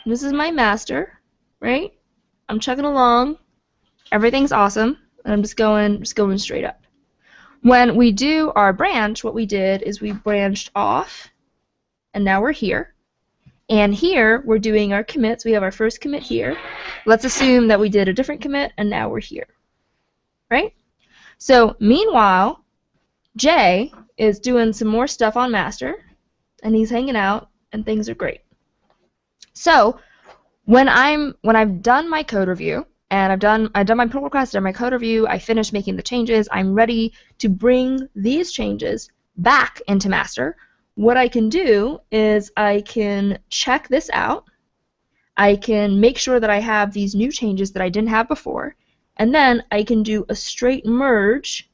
my master, right? I'm chugging along. Everything's awesome, and I'm just going straight up. When we do our branch, what we did is we branched off, and now we're here. And here, we're doing our commits. We have our first commit here. Let's assume that we did a different commit, and now we're here, right? So meanwhile, Jay is doing some more stuff on master, and he's hanging out, and things are great. So when I've done my code review, and I've done my pull request, done my code review, I finished making the changes, I'm ready to bring these changes back into master. What I can do is I can check this out. I can make sure that I have these new changes that I didn't have before, and then I can do a straight merge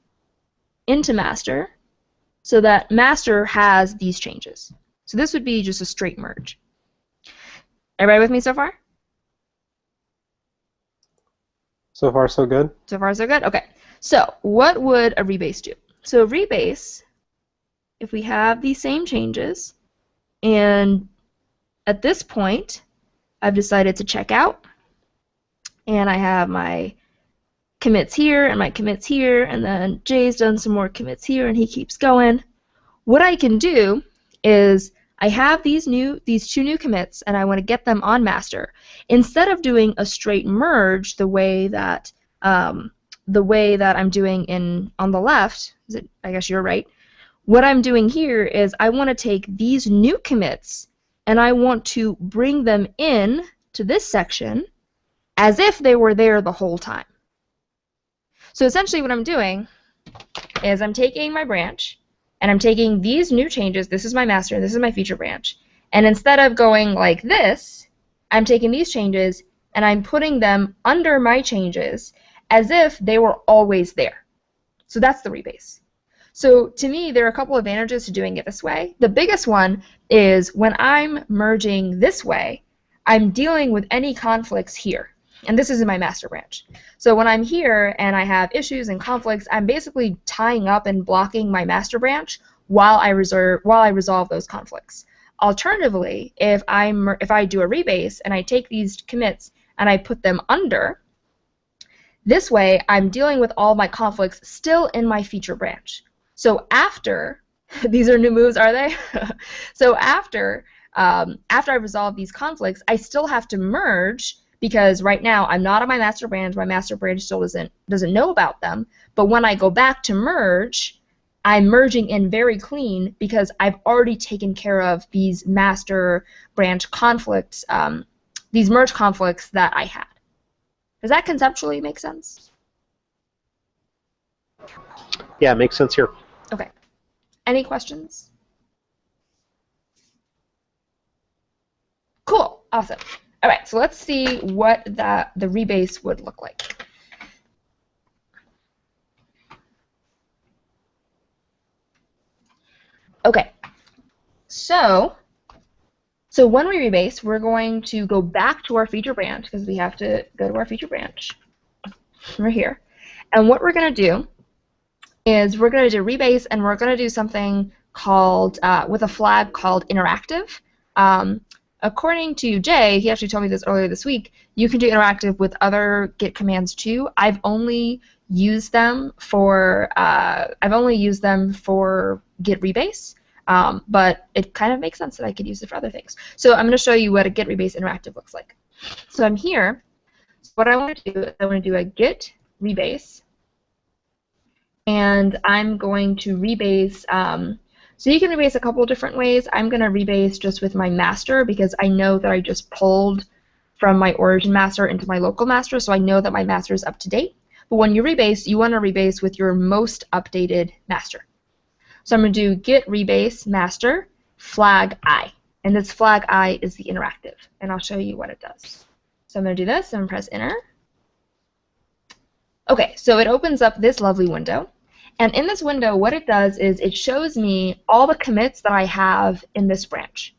into master so that master has these changes. So this would be just a straight merge. Everybody with me so far? So far, so good? So far, so good? Okay. So what would a rebase do? So a rebase, if we have these same changes, and at this point, I've decided to check out, and I have my commits here and my commits here, and then Jay's done some more commits here, and he keeps going. What I can do is I have these two new commits, and I want to get them on master. Instead of doing a straight merge the way that I'm doing on the left, I guess you're right. What I'm doing here is I want to take these new commits and I want to bring them in to this section as if they were there the whole time. So essentially what I'm doing is I'm taking my branch and I'm taking these new changes, this is my master, this is my feature branch, and instead of going like this, I'm taking these changes and I'm putting them under my changes as if they were always there. So that's the rebase. So to me, there are a couple advantages to doing it this way. The biggest one is when I'm merging this way, I'm dealing with any conflicts here. And this is in my master branch. So when I'm here and I have issues and conflicts, I'm basically tying up and blocking my master branch while I resolve those conflicts. Alternatively, if I do a rebase and I take these commits and I put them under, this way I'm dealing with all my conflicts still in my feature branch. So after, these are new moves, are they? So after I resolve these conflicts, I still have to merge because right now I'm not on my master branch still doesn't know about them, but when I go back to merge, I'm merging in very clean because I've already taken care of these master branch conflicts, these merge conflicts that I had. Does that conceptually make sense? Yeah, it makes sense here. Okay. Any questions? Cool. Awesome. All right, so let's see what the rebase would look like. Okay. So when we rebase, we're going to go back to our feature branch because we have to go to our feature branch. We're here. And what we're going to do is we're going to do rebase, and we're going to do something called, with a flag called interactive. According to Jay, he actually told me this earlier this week, you can do interactive with other Git commands too. I've only used them for Git rebase, but it kind of makes sense that I could use it for other things. So I'm going to show you what a Git rebase interactive looks like. So I'm here. So what I want to do is I want to do a Git rebase, and I'm going to rebase. So you can rebase a couple different ways. I'm going to rebase just with my master because I know that I just pulled from my origin master into my local master, so I know that my master is up to date. But when you rebase, you want to rebase with your most updated master. So I'm going to do git rebase master flag I, and this flag I is the interactive, and I'll show you what it does. So I'm going to do this and press enter. Okay, so it opens up this lovely window. And in this window, what it does is it shows me all the commits that I have in this branch.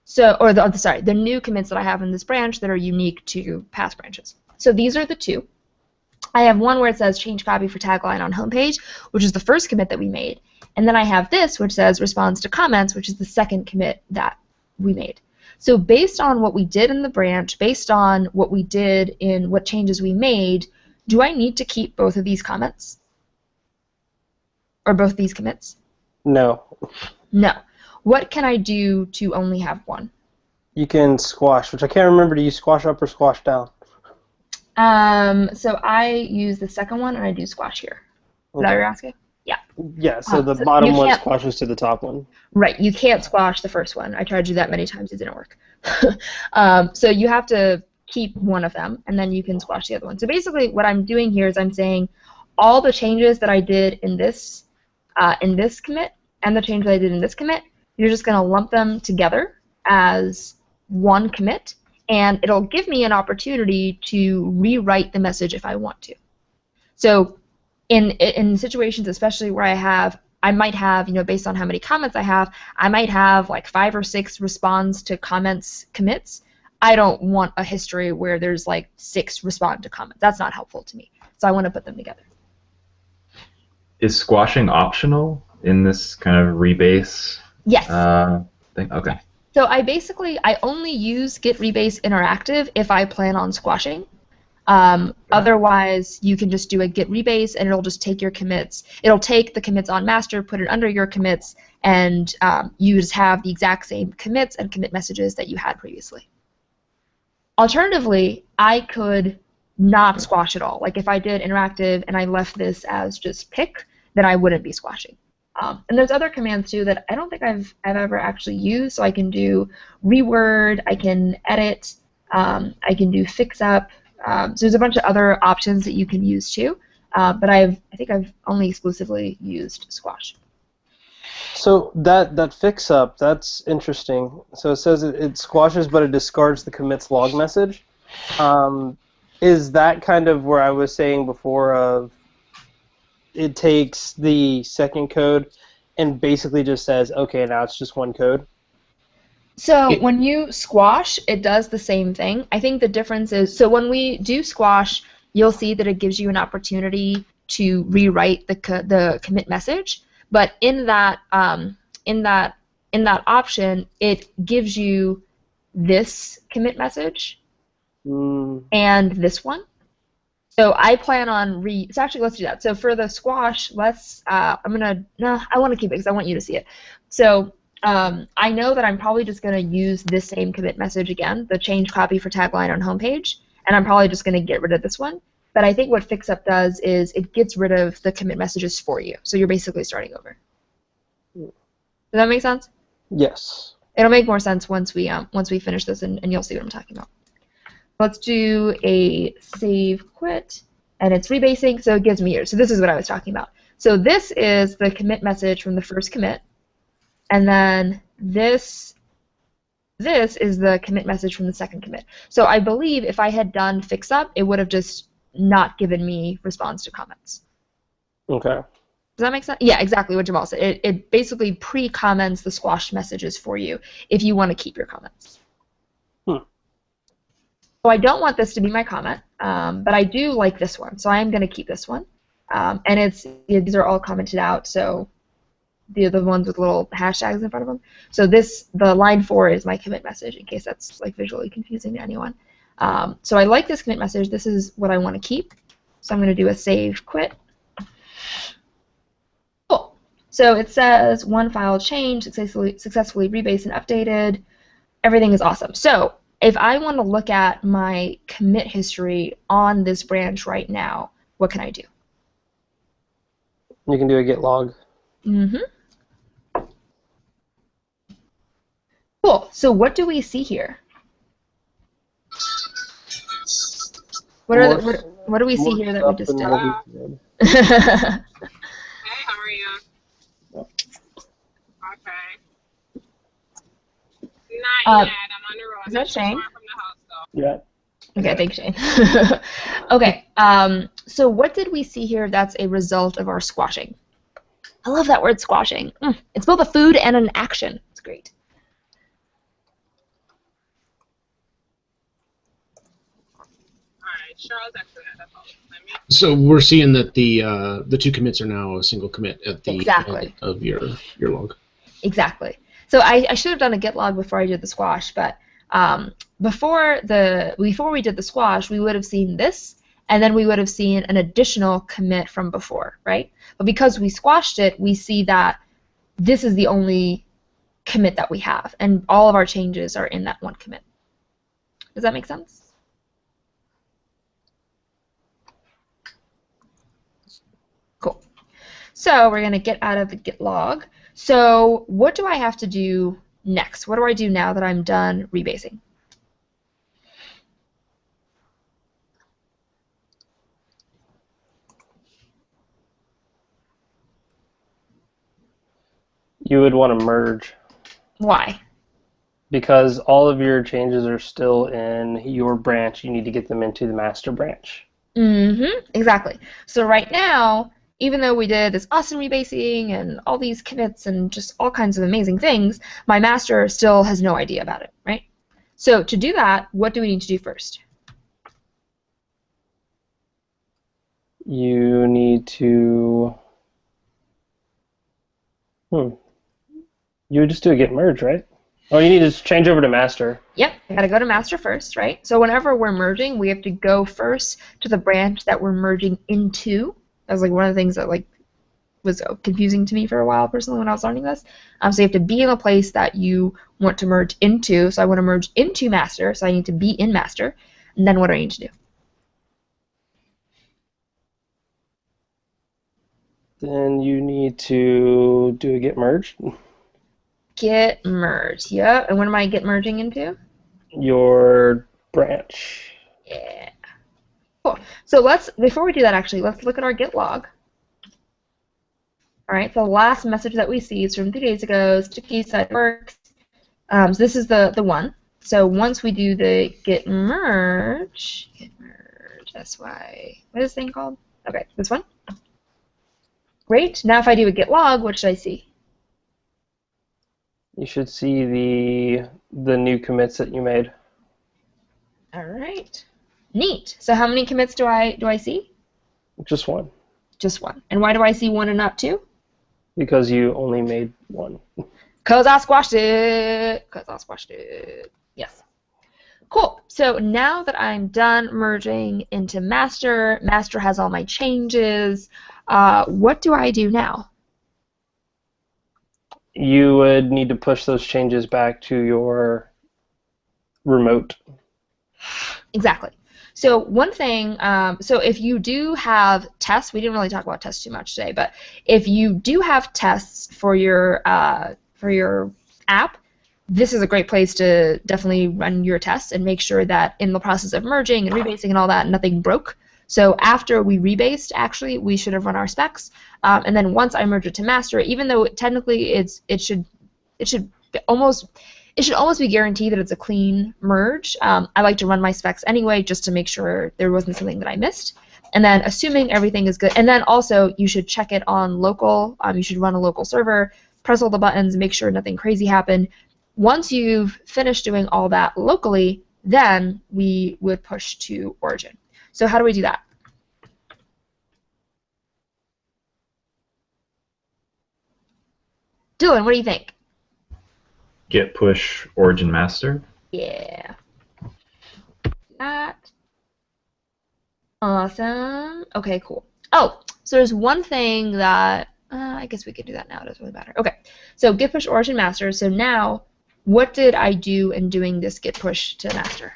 So, or the new commits that I have in this branch that are unique to past branches. So these are the two. I have one where it says change copy for tagline on homepage, which is the first commit that we made. And then I have this, which says responds to comments, which is the second commit that we made. So based on what we did in the branch, based on what we did in what changes we made, do I need to keep both of these comments? Or both these commits? No. No. What can I do to only have one? You can squash, which I can't remember. Do you squash up or squash down? So I use the second one, and I do squash here. Is that what you're asking? Yeah. Yeah, so the bottom one squashes to the top one. Right, you can't squash the first one. I tried to do that many times, it didn't work. So you have to keep one of them, and then you can squash the other one. So basically what I'm doing here is I'm saying all the changes that I did in this commit and the change that I did in this commit, you're just going to lump them together as one commit, and it'll give me an opportunity to rewrite the message if I want to. So in situations, especially where I might have, based on how many comments I have, I might have like 5 or 6 responds to comments commits. I don't want a history where there's like 6 respond to comments. That's not helpful to me. So I want to put them together. Is squashing optional in this kind of rebase yes. thing? Okay. So I only use Git Rebase Interactive if I plan on squashing. Otherwise, you can just do a Git Rebase, and it'll just take your commits. It'll take the commits on master, put it under your commits, and you just have the exact same commits and commit messages that you had previously. Alternatively, I could not squash at all. Like if I did interactive and I left this as just pick, then I wouldn't be squashing. And there's other commands too that I don't think I've ever actually used. So I can do reword, I can edit, I can do fix up. So there's a bunch of other options that you can use too. But I think I've only exclusively used squash. So that fix up, that's interesting. So it says it squashes, but it discards the commits log message. Is that kind of where I was saying before of it takes the second code and basically just says, okay, now it's just one code? So when you squash, it does the same thing. I think the difference is, so when we do squash, you'll see that it gives you an opportunity to rewrite the commit message. But in that option, it gives you this commit message and this one. So I plan on so actually let's do that. So for the squash, I want to keep it because I want you to see it. So I know that I'm probably just going to use this same commit message again, the change copy for tagline on homepage, and I'm probably just going to get rid of this one. But I think what fixup does is it gets rid of the commit messages for you. So you're basically starting over. Does that make sense? Yes. It'll make more sense once we finish this, and you'll see what I'm talking about. Let's do a save quit, and it's rebasing, so it gives me yours. So this is what I was talking about. So this is the commit message from the first commit, and then this is the commit message from the second commit. So I believe if I had done fix up, it would have just not given me response to comments. Okay. Does that make sense? Yeah, exactly what Jamal said. It basically pre-comments the squashed messages for you if you want to keep your comments. So I don't want this to be my comment, but I do like this one, so I am going to keep this one. And these are all commented out, so the ones with little hashtags in front of them. So the line 4 is my commit message, in case that's like visually confusing to anyone. So I like this commit message. This is what I want to keep. So I'm going to do a save quit. Cool. So it says one file changed, successfully rebased and updated. Everything is awesome. So if I want to look at my commit history on this branch right now, what can I do? You can do a git log. Mm-hmm. Cool. So what do we see here? What do we see here that we just did? Hey, how are you? Okay. Not yet. I'm on the road. Is that Shane? From the house, though. Yeah. Okay, thanks, Shane. Okay. So what did we see here that's a result of our squashing? I love that word, squashing. It's both a food and an action. It's great. Alright, Charles actually that's all. So we're seeing that the two commits are now a single commit at the Exactly. end of your log. Exactly. So I should have done a git log before I did the squash, but before we did the squash, we would have seen this, and then we would have seen an additional commit from before, right? But because we squashed it, we see that this is the only commit that we have, and all of our changes are in that one commit. Does that make sense? Cool. So we're going to get out of the git log. So what do I have to do next? What do I do now that I'm done rebasing? You would want to merge. Why? Because all of your changes are still in your branch. You need to get them into the master branch. Exactly. So right now, even though we did this awesome rebasing and all these commits and just all kinds of amazing things, my master still has no idea about it, right? So to do that, what do we need to do first? You need to... You would just do a git merge, right? Oh, you need to change over to master. Yep, I gotta go to master first, right? So whenever we're merging, we have to go first to the branch that we're merging into. That was like one of the things that like was confusing to me for a while personally when I was learning this. So you have to be in a place that you want to merge into. So I want to merge into master, so I need to be in master. And then what do I need to do? Then you need to do a git merge. Git merge, yep. And what am I git merging into? Your branch. Yeah. Cool. So before we do that actually, let's look at our git log. All right, so the last message that we see is from 3 days ago, sticky site works. So this is the one. So once we do the git merge, that's why, what is this thing called? Okay, this one. Great. Now if I do a git log, what should I see? You should see the new commits that you made. All right. Neat. So how many commits do I see? Just one. Just one. And why do I see one and not two? Because you only made one. Because I squashed it. Yes. Cool. So now that I'm done merging into master, master has all my changes. What do I do now? You would need to push those changes back to your remote. Exactly. So one thing, so if you do have tests, we didn't really talk about tests too much today, but if you do have tests for your app, this is a great place to definitely run your tests and make sure that in the process of merging and rebasing and all that, nothing broke. So after we rebased, actually, we should have run our specs, and then once I merge it to master, even though technically it should almost be guaranteed that it's a clean merge. I like to run my specs anyway, just to make sure there wasn't something that I missed. And then assuming everything is good, and then also you should check it on local. You should run a local server, press all the buttons, make sure nothing crazy happened. Once you've finished doing all that locally, then we would push to origin. So how do we do that? Dylan, what do you think? Git push origin master. Yeah. That. Awesome. Okay, cool. Oh, so there's one thing that I guess we could do that now. It doesn't really matter. Okay, so git push origin master. So now, what did I do in doing this git push to master?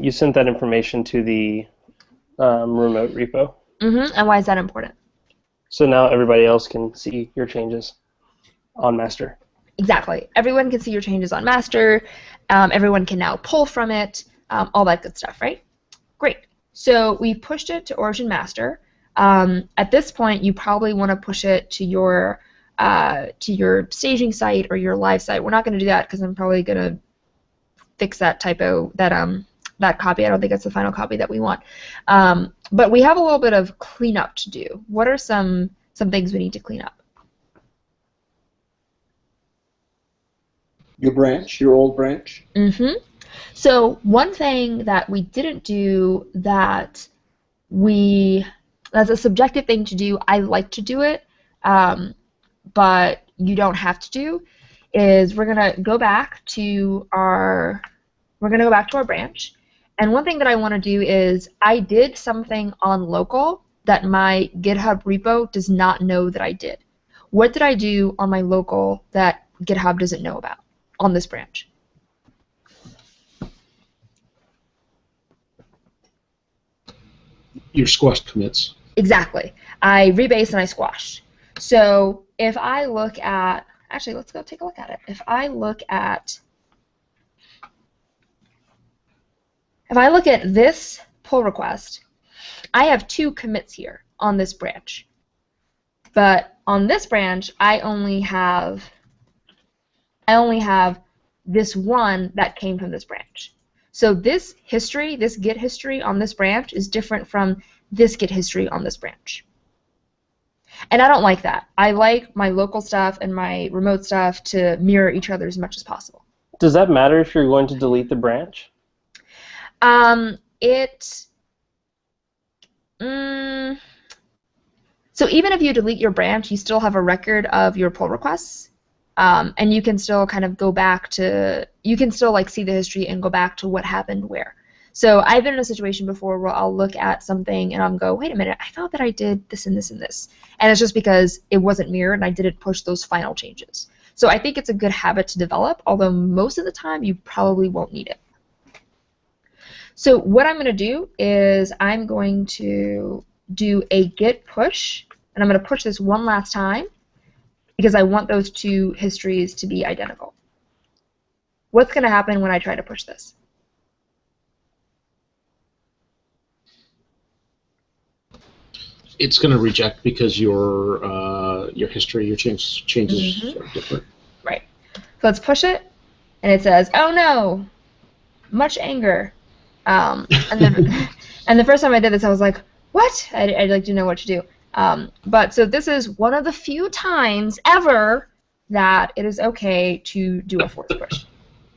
You sent that information to the remote repo. And why is that important? So now everybody else can see your changes on master. Exactly. Everyone can see your changes on master. Everyone can now pull from it. All that good stuff, right? Great. So we pushed it to origin master. At this point, you probably want to push it to your staging site or your live site. We're not going to do that because I'm probably going to fix that typo, that copy. I don't think that's the final copy that we want. but we have a little bit of cleanup to do. What are some things we need to clean up? Your branch, your old branch. Mm-hmm. So one thing that we didn't do that's a subjective thing to do, I like to do it, but you don't have to do, is we're gonna go back to our branch, and one thing that I want to do is I did something on local that my GitHub repo does not know that I did. What did I do on my local that GitHub doesn't know about on this branch? Your squashed commits. Exactly. I rebased and I squashed. So if I look at, actually, let's go take a look at it. If I look at this pull request, I have 2 commits here on this branch. But on this branch, I only have this one that came from this branch. So this history, this Git history on this branch is different from this Git history on this branch. And I don't like that. I like my local stuff and my remote stuff to mirror each other as much as possible. Does that matter if you're going to delete the branch? So even if you delete your branch, you still have a record of your pull requests, and you can still kind of go back to, you can still like see the history and go back to what happened where. So I've been in a situation before where I'll look at something and I'll go, wait a minute, I thought that I did this and this and this. And it's just because it wasn't mirrored and I didn't push those final changes. So I think it's a good habit to develop, although most of the time you probably won't need it. So what I'm going to do is I'm going to do a git push, and I'm going to push this one last time because I want those 2 histories to be identical. What's going to happen when I try to push this? It's going to reject because your history, your changes are different. Right. So let's push it, and it says, "Oh no, much anger." And the first time I did this, I was like, "What?" I like didn't know what to do. But so this is one of the few times ever that it is okay to do a force push.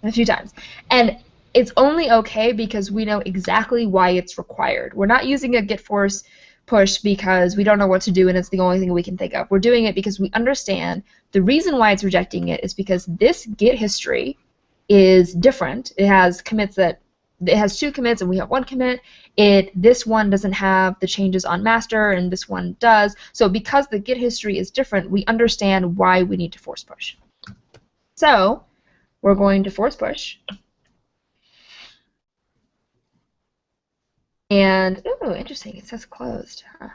A few times, and it's only okay because we know exactly why it's required. We're not using a git force push because we don't know what to do and it's the only thing we can think of. We're doing it because we understand the reason why it's rejecting it is because this Git history is different. It has commits that it has 2 commits and we have 1 commit. This one doesn't have the changes on master and this one does. So because the Git history is different, we understand why we need to force push. So we're going to force push. And, ooh, interesting, it says closed. Huh.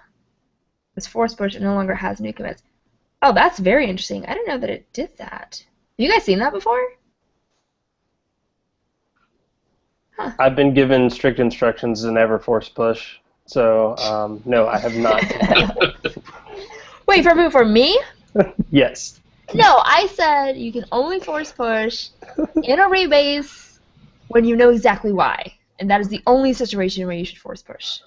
This force push it no longer has new commits. Oh, that's very interesting. I didn't know that it did that. Have you guys seen that before? Huh. I've been given strict instructions to never force push, so no, I have not. Wait, for me? Yes. No, I said you can only force push in a rebase when you know exactly why. And that is the only situation where you should force push.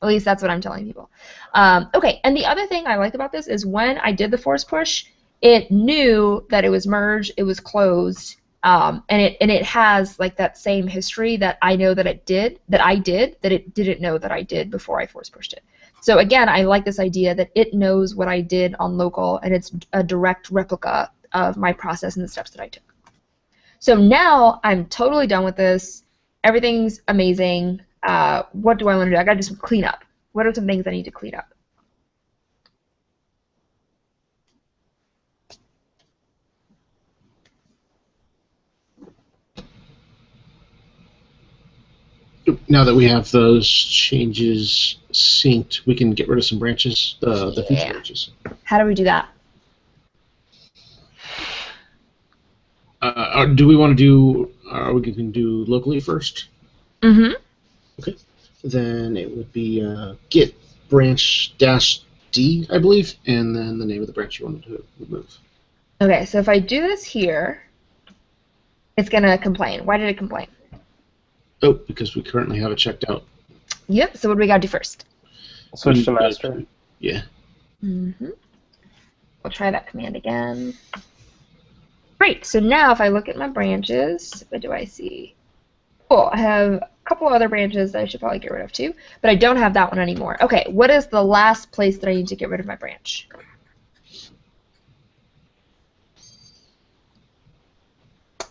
At least that's what I'm telling people. Okay, and the other thing I like about this is when I did the force push, it knew that it was merged, it was closed, and it has like that same history that I know that it didn't know that I did before I force pushed it. So again, I like this idea that it knows what I did on local, and it's a direct replica of my process and the steps that I took. So now I'm totally done with this. Everything's amazing. What do I want to do? I got to do some cleanup. What are some things I need to clean up? Now that we have those changes synced, we can get rid of some branches, the feature branches. How do we do that? Do we want to do, we can do locally first? Mm-hmm. Okay. Then it would be git branch -d, I believe, and then the name of the branch you wanted to remove. Okay, so if I do this here, it's going to complain. Why did it complain? Oh, because we currently have it checked out. Yep, so what do we got to do first? Switch to master. Yeah. Mm-hmm. We'll try that command again. Great. So now if I look at my branches, what do I see? Cool. I have a couple other branches that I should probably get rid of too, but I don't have that one anymore. Okay. What is the last place that I need to get rid of my branch?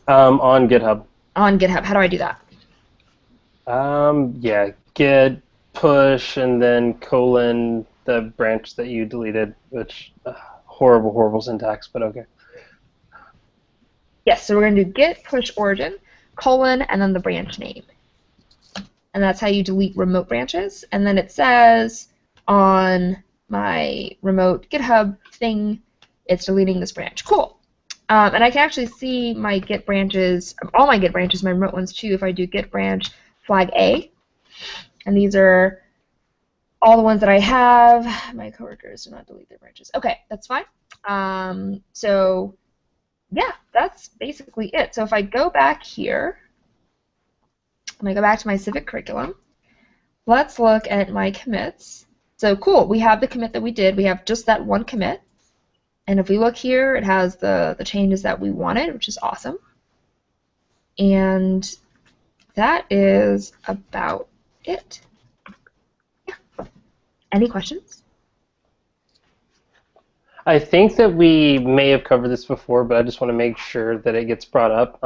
On GitHub. On GitHub. How do I do that? Yeah, git push and then colon the branch that you deleted, which horrible syntax, but okay. Yes, so we're going to do git push origin, colon, and then the branch name. And that's how you delete remote branches. And then it says on my remote GitHub thing, it's deleting this branch. Cool. And I can actually see my Git branches, all my Git branches, my remote ones too, if I do git branch flag A. And these are all the ones that I have. My coworkers do not delete their branches. Okay, that's fine. So yeah, that's basically it. So if I go back here, and I go back to my civic curriculum, let's look at my commits. So cool, we have the commit that we did. We have just that one commit. And if we look here, it has the changes that we wanted, which is awesome. And that is about it. Yeah. Any questions? I think that we may have covered this before, but I just want to make sure that it gets brought up.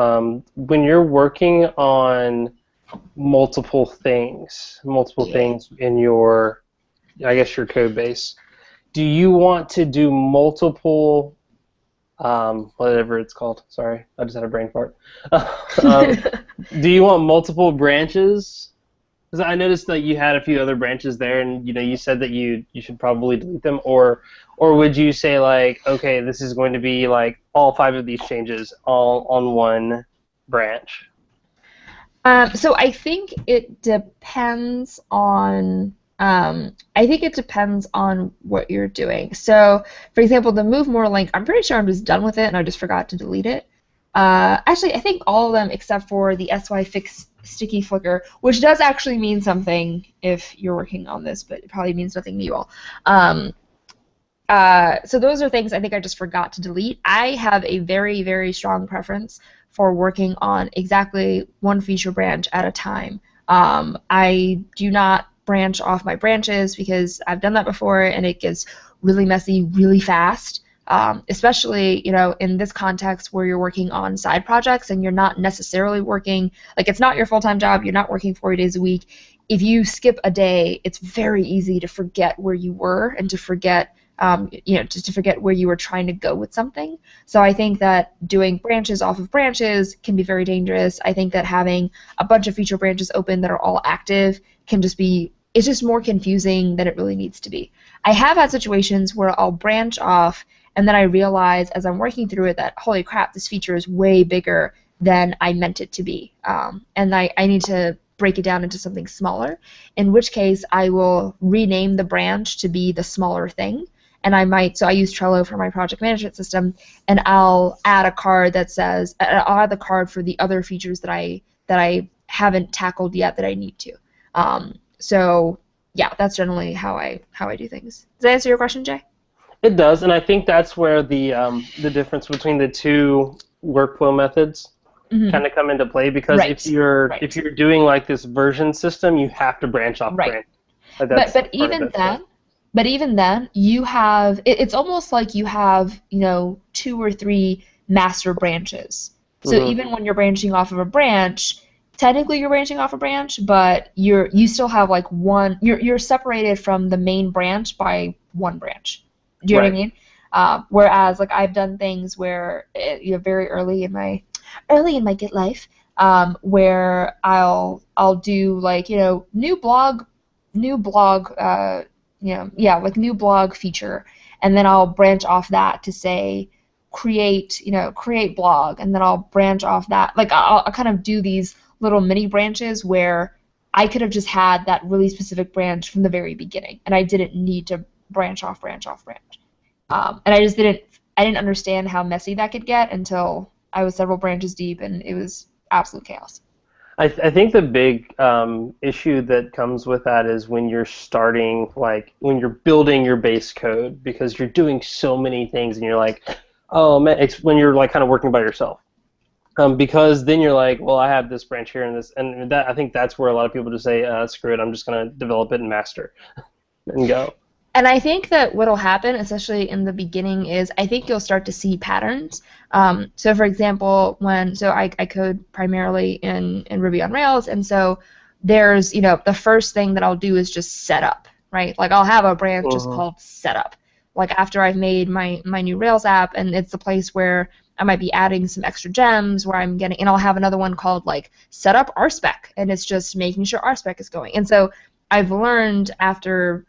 When you're working on multiple things in your, I guess, your code base, do you want to do multiple, whatever it's called, sorry, I just had a brain fart. Do you want multiple branches? Because I noticed that you had a few other branches there, and you said that you should probably delete them, or would you say like, okay, this is going to be like all 5 of these changes all on one branch? So I think it depends on what you're doing. So, for example, the move more link, I'm pretty sure I'm just done with it and I just forgot to delete it. Actually, I think all of them except for the sy fix sticky flicker, which does actually mean something if you're working on this, but it probably means nothing to you all. So those are things I think I just forgot to delete. I have a very, very strong preference for working on exactly one feature branch at a time. I do not branch off my branches because I've done that before and it gets really messy really fast, especially in this context where you're working on side projects and you're not necessarily working, like it's not your full-time job, you're not working 40 days a week. If you skip a day, it's very easy to forget where you were and to forget just to forget where you were trying to go with something. So I think that doing branches off of branches can be very dangerous. I think that having a bunch of feature branches open that are all active can just be, it's just more confusing than it really needs to be. I have had situations where I'll branch off and then I realize as I'm working through it that, holy crap, this feature is way bigger than I meant it to be. And I need to break it down into something smaller, in which case I will rename the branch to be the smaller thing. And so I use Trello for my project management system, and I'll add a card that says, I'll add the card for the other features that I haven't tackled yet that I need to. So yeah, that's generally how I do things. Does that answer your question, Jay? It does, and I think that's where the difference between the two workflow methods kind of come into play, because if you're doing like this version system, you have to branch off branch. But even then, you have, it's almost like you have, 2 or 3 master branches. So even when you're branching off of a branch, technically you're branching off a branch, but you still have like one, you're separated from the main branch by one branch. Do you know what I mean? Whereas like I've done things where very early in my Git life, where I'll do like new blog like new blog feature, and then I'll branch off that to say create blog, and then I'll branch off that. Like I'll kind of do these little mini branches where I could have just had that really specific branch from the very beginning, and I didn't need to branch off. And I didn't understand how messy that could get until I was several branches deep, and it was absolute chaos. I think the big issue that comes with that is when you're starting, like when you're building your base code, because you're doing so many things, and you're like, oh man, it's when you're like kind of working by yourself. Because then you're like, well, I have this branch here and this, and that I think that's where a lot of people just say, screw it, I'm just gonna develop it in master, and go. And I think that what'll happen, especially in the beginning, is I think you'll start to see patterns. So for example, I code primarily in Ruby on Rails, and so there's, the first thing that I'll do is just set up, right? Like I'll have a branch just called setup. Like after I've made my new Rails app, and it's the place where I might be adding some extra gems where I'm getting, and I'll have another one called like setup RSpec, and it's just making sure RSpec is going. And so I've learned after,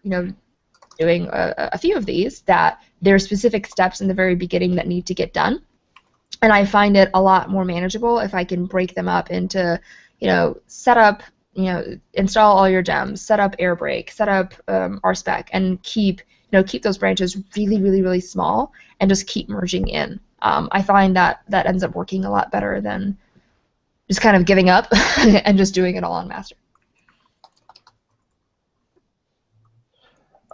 doing a few of these that there are specific steps in the very beginning that need to get done. And I find it a lot more manageable if I can break them up into, set up, install all your gems, set up Airbreak, set up RSpec, and keep those branches really, really, really small and just keep merging in. I find that ends up working a lot better than just kind of giving up and just doing it all on master.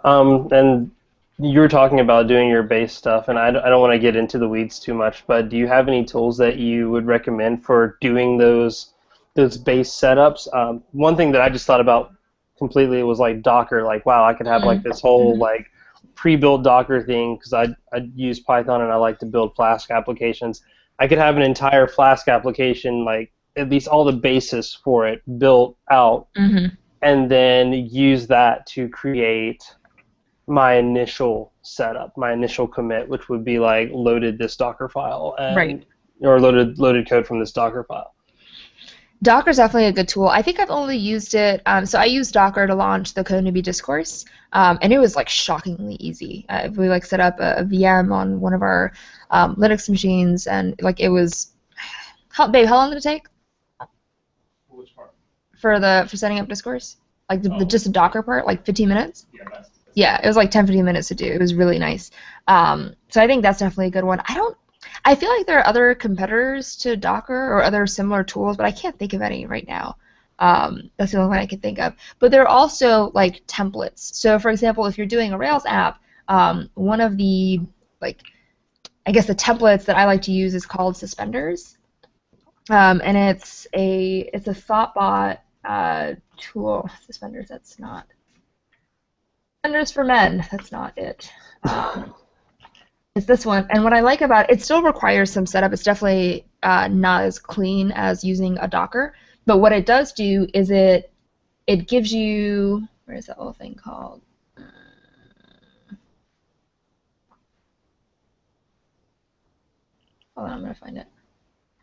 And you were talking about doing your base stuff, and I don't want to get into the weeds too much, but do you have any tools that you would recommend for doing those base setups? One thing that I just thought about completely was like Docker. Like, wow, I could have like this whole like pre-built Docker thing, because I use Python and I like to build Flask applications. I could have an entire Flask application, like at least all the basis for it built out, and then use that to create my initial setup, my initial commit, which would be like loaded this Docker file, or loaded code from this Docker file. Docker's definitely a good tool. I think I've only used it, so I used Docker to launch the CodeNewbie discourse, and it was like shockingly easy. We like set up a VM on one of our Linux machines, and like it was, babe, how long did it take? Which part? For setting up discourse? Like just the Docker part, like 15 minutes? Yeah, it was like 10-15 minutes to do. It was really nice. So I think that's definitely a good one. I feel like there are other competitors to Docker or other similar tools, but I can't think of any right now. That's the only one I can think of. But there are also like templates. So for example, if you're doing a Rails app, one of the the templates that I like to use is called Suspenders, and it's a Thoughtbot tool. Suspenders. That's not. Suspenders for Men. That's not it. It's this one, and what I like about it still requires some setup. It's definitely not as clean as using a Docker, but what it does do is it gives you, where is that little thing called? Hold on, I'm going to find it.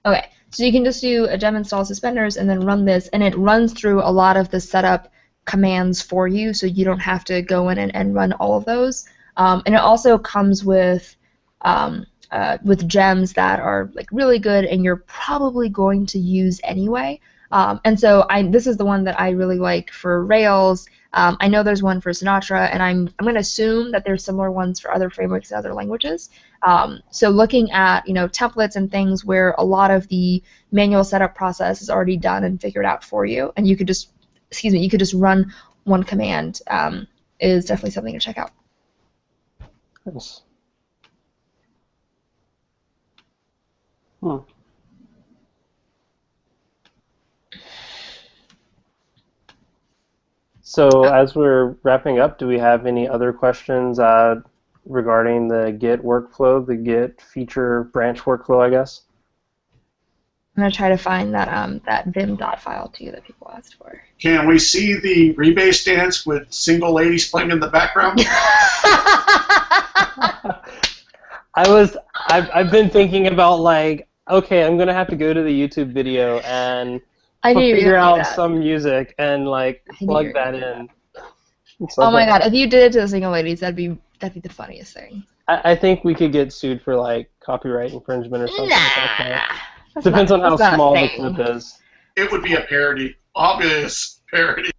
Okay, so you can just do a gem install suspenders and then run this, and it runs through a lot of the setup commands for you, so you don't have to go in and run all of those. And it also comes with gems that are like really good and you're probably going to use anyway. And so this is the one that I really like for Rails. I know there's one for Sinatra, and I'm going to assume that there's similar ones for other frameworks and other languages. So looking at templates and things where a lot of the manual setup process is already done and figured out for you, and you could just run one command is definitely something to check out. Nice. So as we're wrapping up, do we have any other questions regarding the Git workflow, the Git FeatureBranch Workflow, I guess? I'm going to try to find that vim dot file too that people asked for. Can we see the Rebase Dance with single ladies playing in the background? I've been thinking about like, okay, I'm gonna have to go to the YouTube video and figure out some music and like plug that in. Oh my god, if you did it to the single ladies, that'd be the funniest thing. I think we could get sued for like copyright infringement or something like that. Depends on how small the clip is. It would be a parody, obvious parody.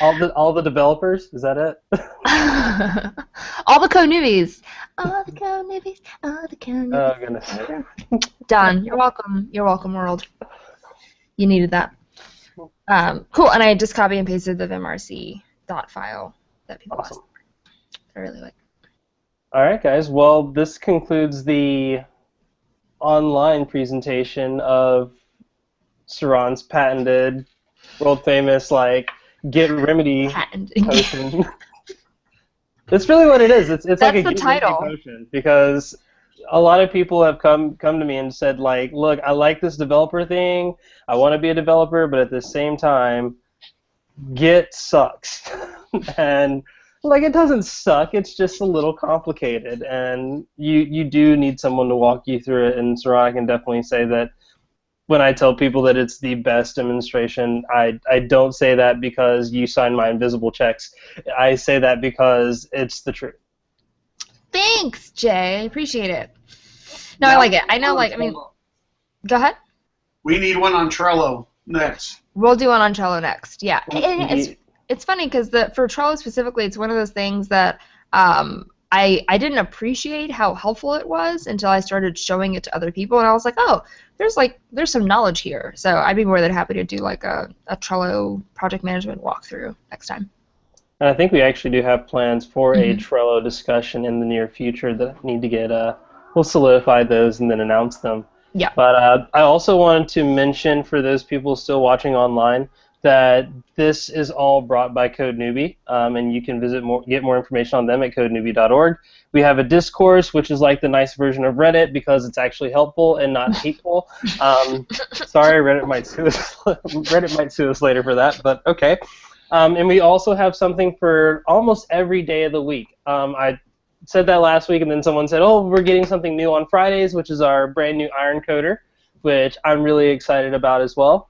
All the developers? Is that it? All the CodeNewbies. All the CodeNewbies. All the CodeNewbies. Oh goodness. Done. You're welcome. You're welcome, world. you needed that. Cool, and I just copy and pasted the vimrc dot file that people asked for. I really like. All right, guys. Well, this concludes the online presentation of Saron's patented, world-famous, like, Git remedy potion. That's really what it is. It's like a Git remedy potion, because a lot of people have come to me and said, like, look, I like this developer thing. I want to be a developer, but at the same time, Git sucks. And like, it doesn't suck. It's just a little complicated, and you do need someone to walk you through it. And Saron, I can definitely say that when I tell people that it's the best demonstration, I don't say that because you sign my invisible checks. I say that because it's the truth. Thanks, Jay. I appreciate it. No, I like it. I know, like, I mean, go ahead. We need one on Trello next. We'll do one on Trello next. Yeah. It's funny because for Trello specifically, it's one of those things that I didn't appreciate how helpful it was until I started showing it to other people, and I was like, oh, there's some knowledge here. So I'd be more than happy to do like a Trello project management walkthrough next time. And I think we actually do have plans for a Trello discussion in the near future that need to get we'll solidify those and then announce them. Yeah. But I also wanted to mention for those people still watching online that this is all brought by CodeNewbie, and you can get more information on them at codenewbie.org. We have a discourse, which is like the nice version of Reddit because it's actually helpful and not hateful. Sorry, Reddit might sue us later for that, but okay. And we also have something for almost every day of the week. I said that last week, and then someone said, oh, we're getting something new on Fridays, which is our brand new Iron Coder, which I'm really excited about as well.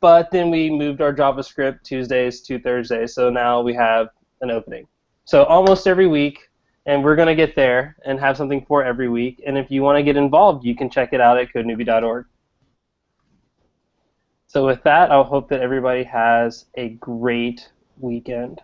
But then we moved our JavaScript Tuesdays to Thursdays, so now we have an opening. So almost every week, and we're going to get there and have something for every week. And if you want to get involved, you can check it out at codenewbie.org. So with that, I hope that everybody has a great weekend.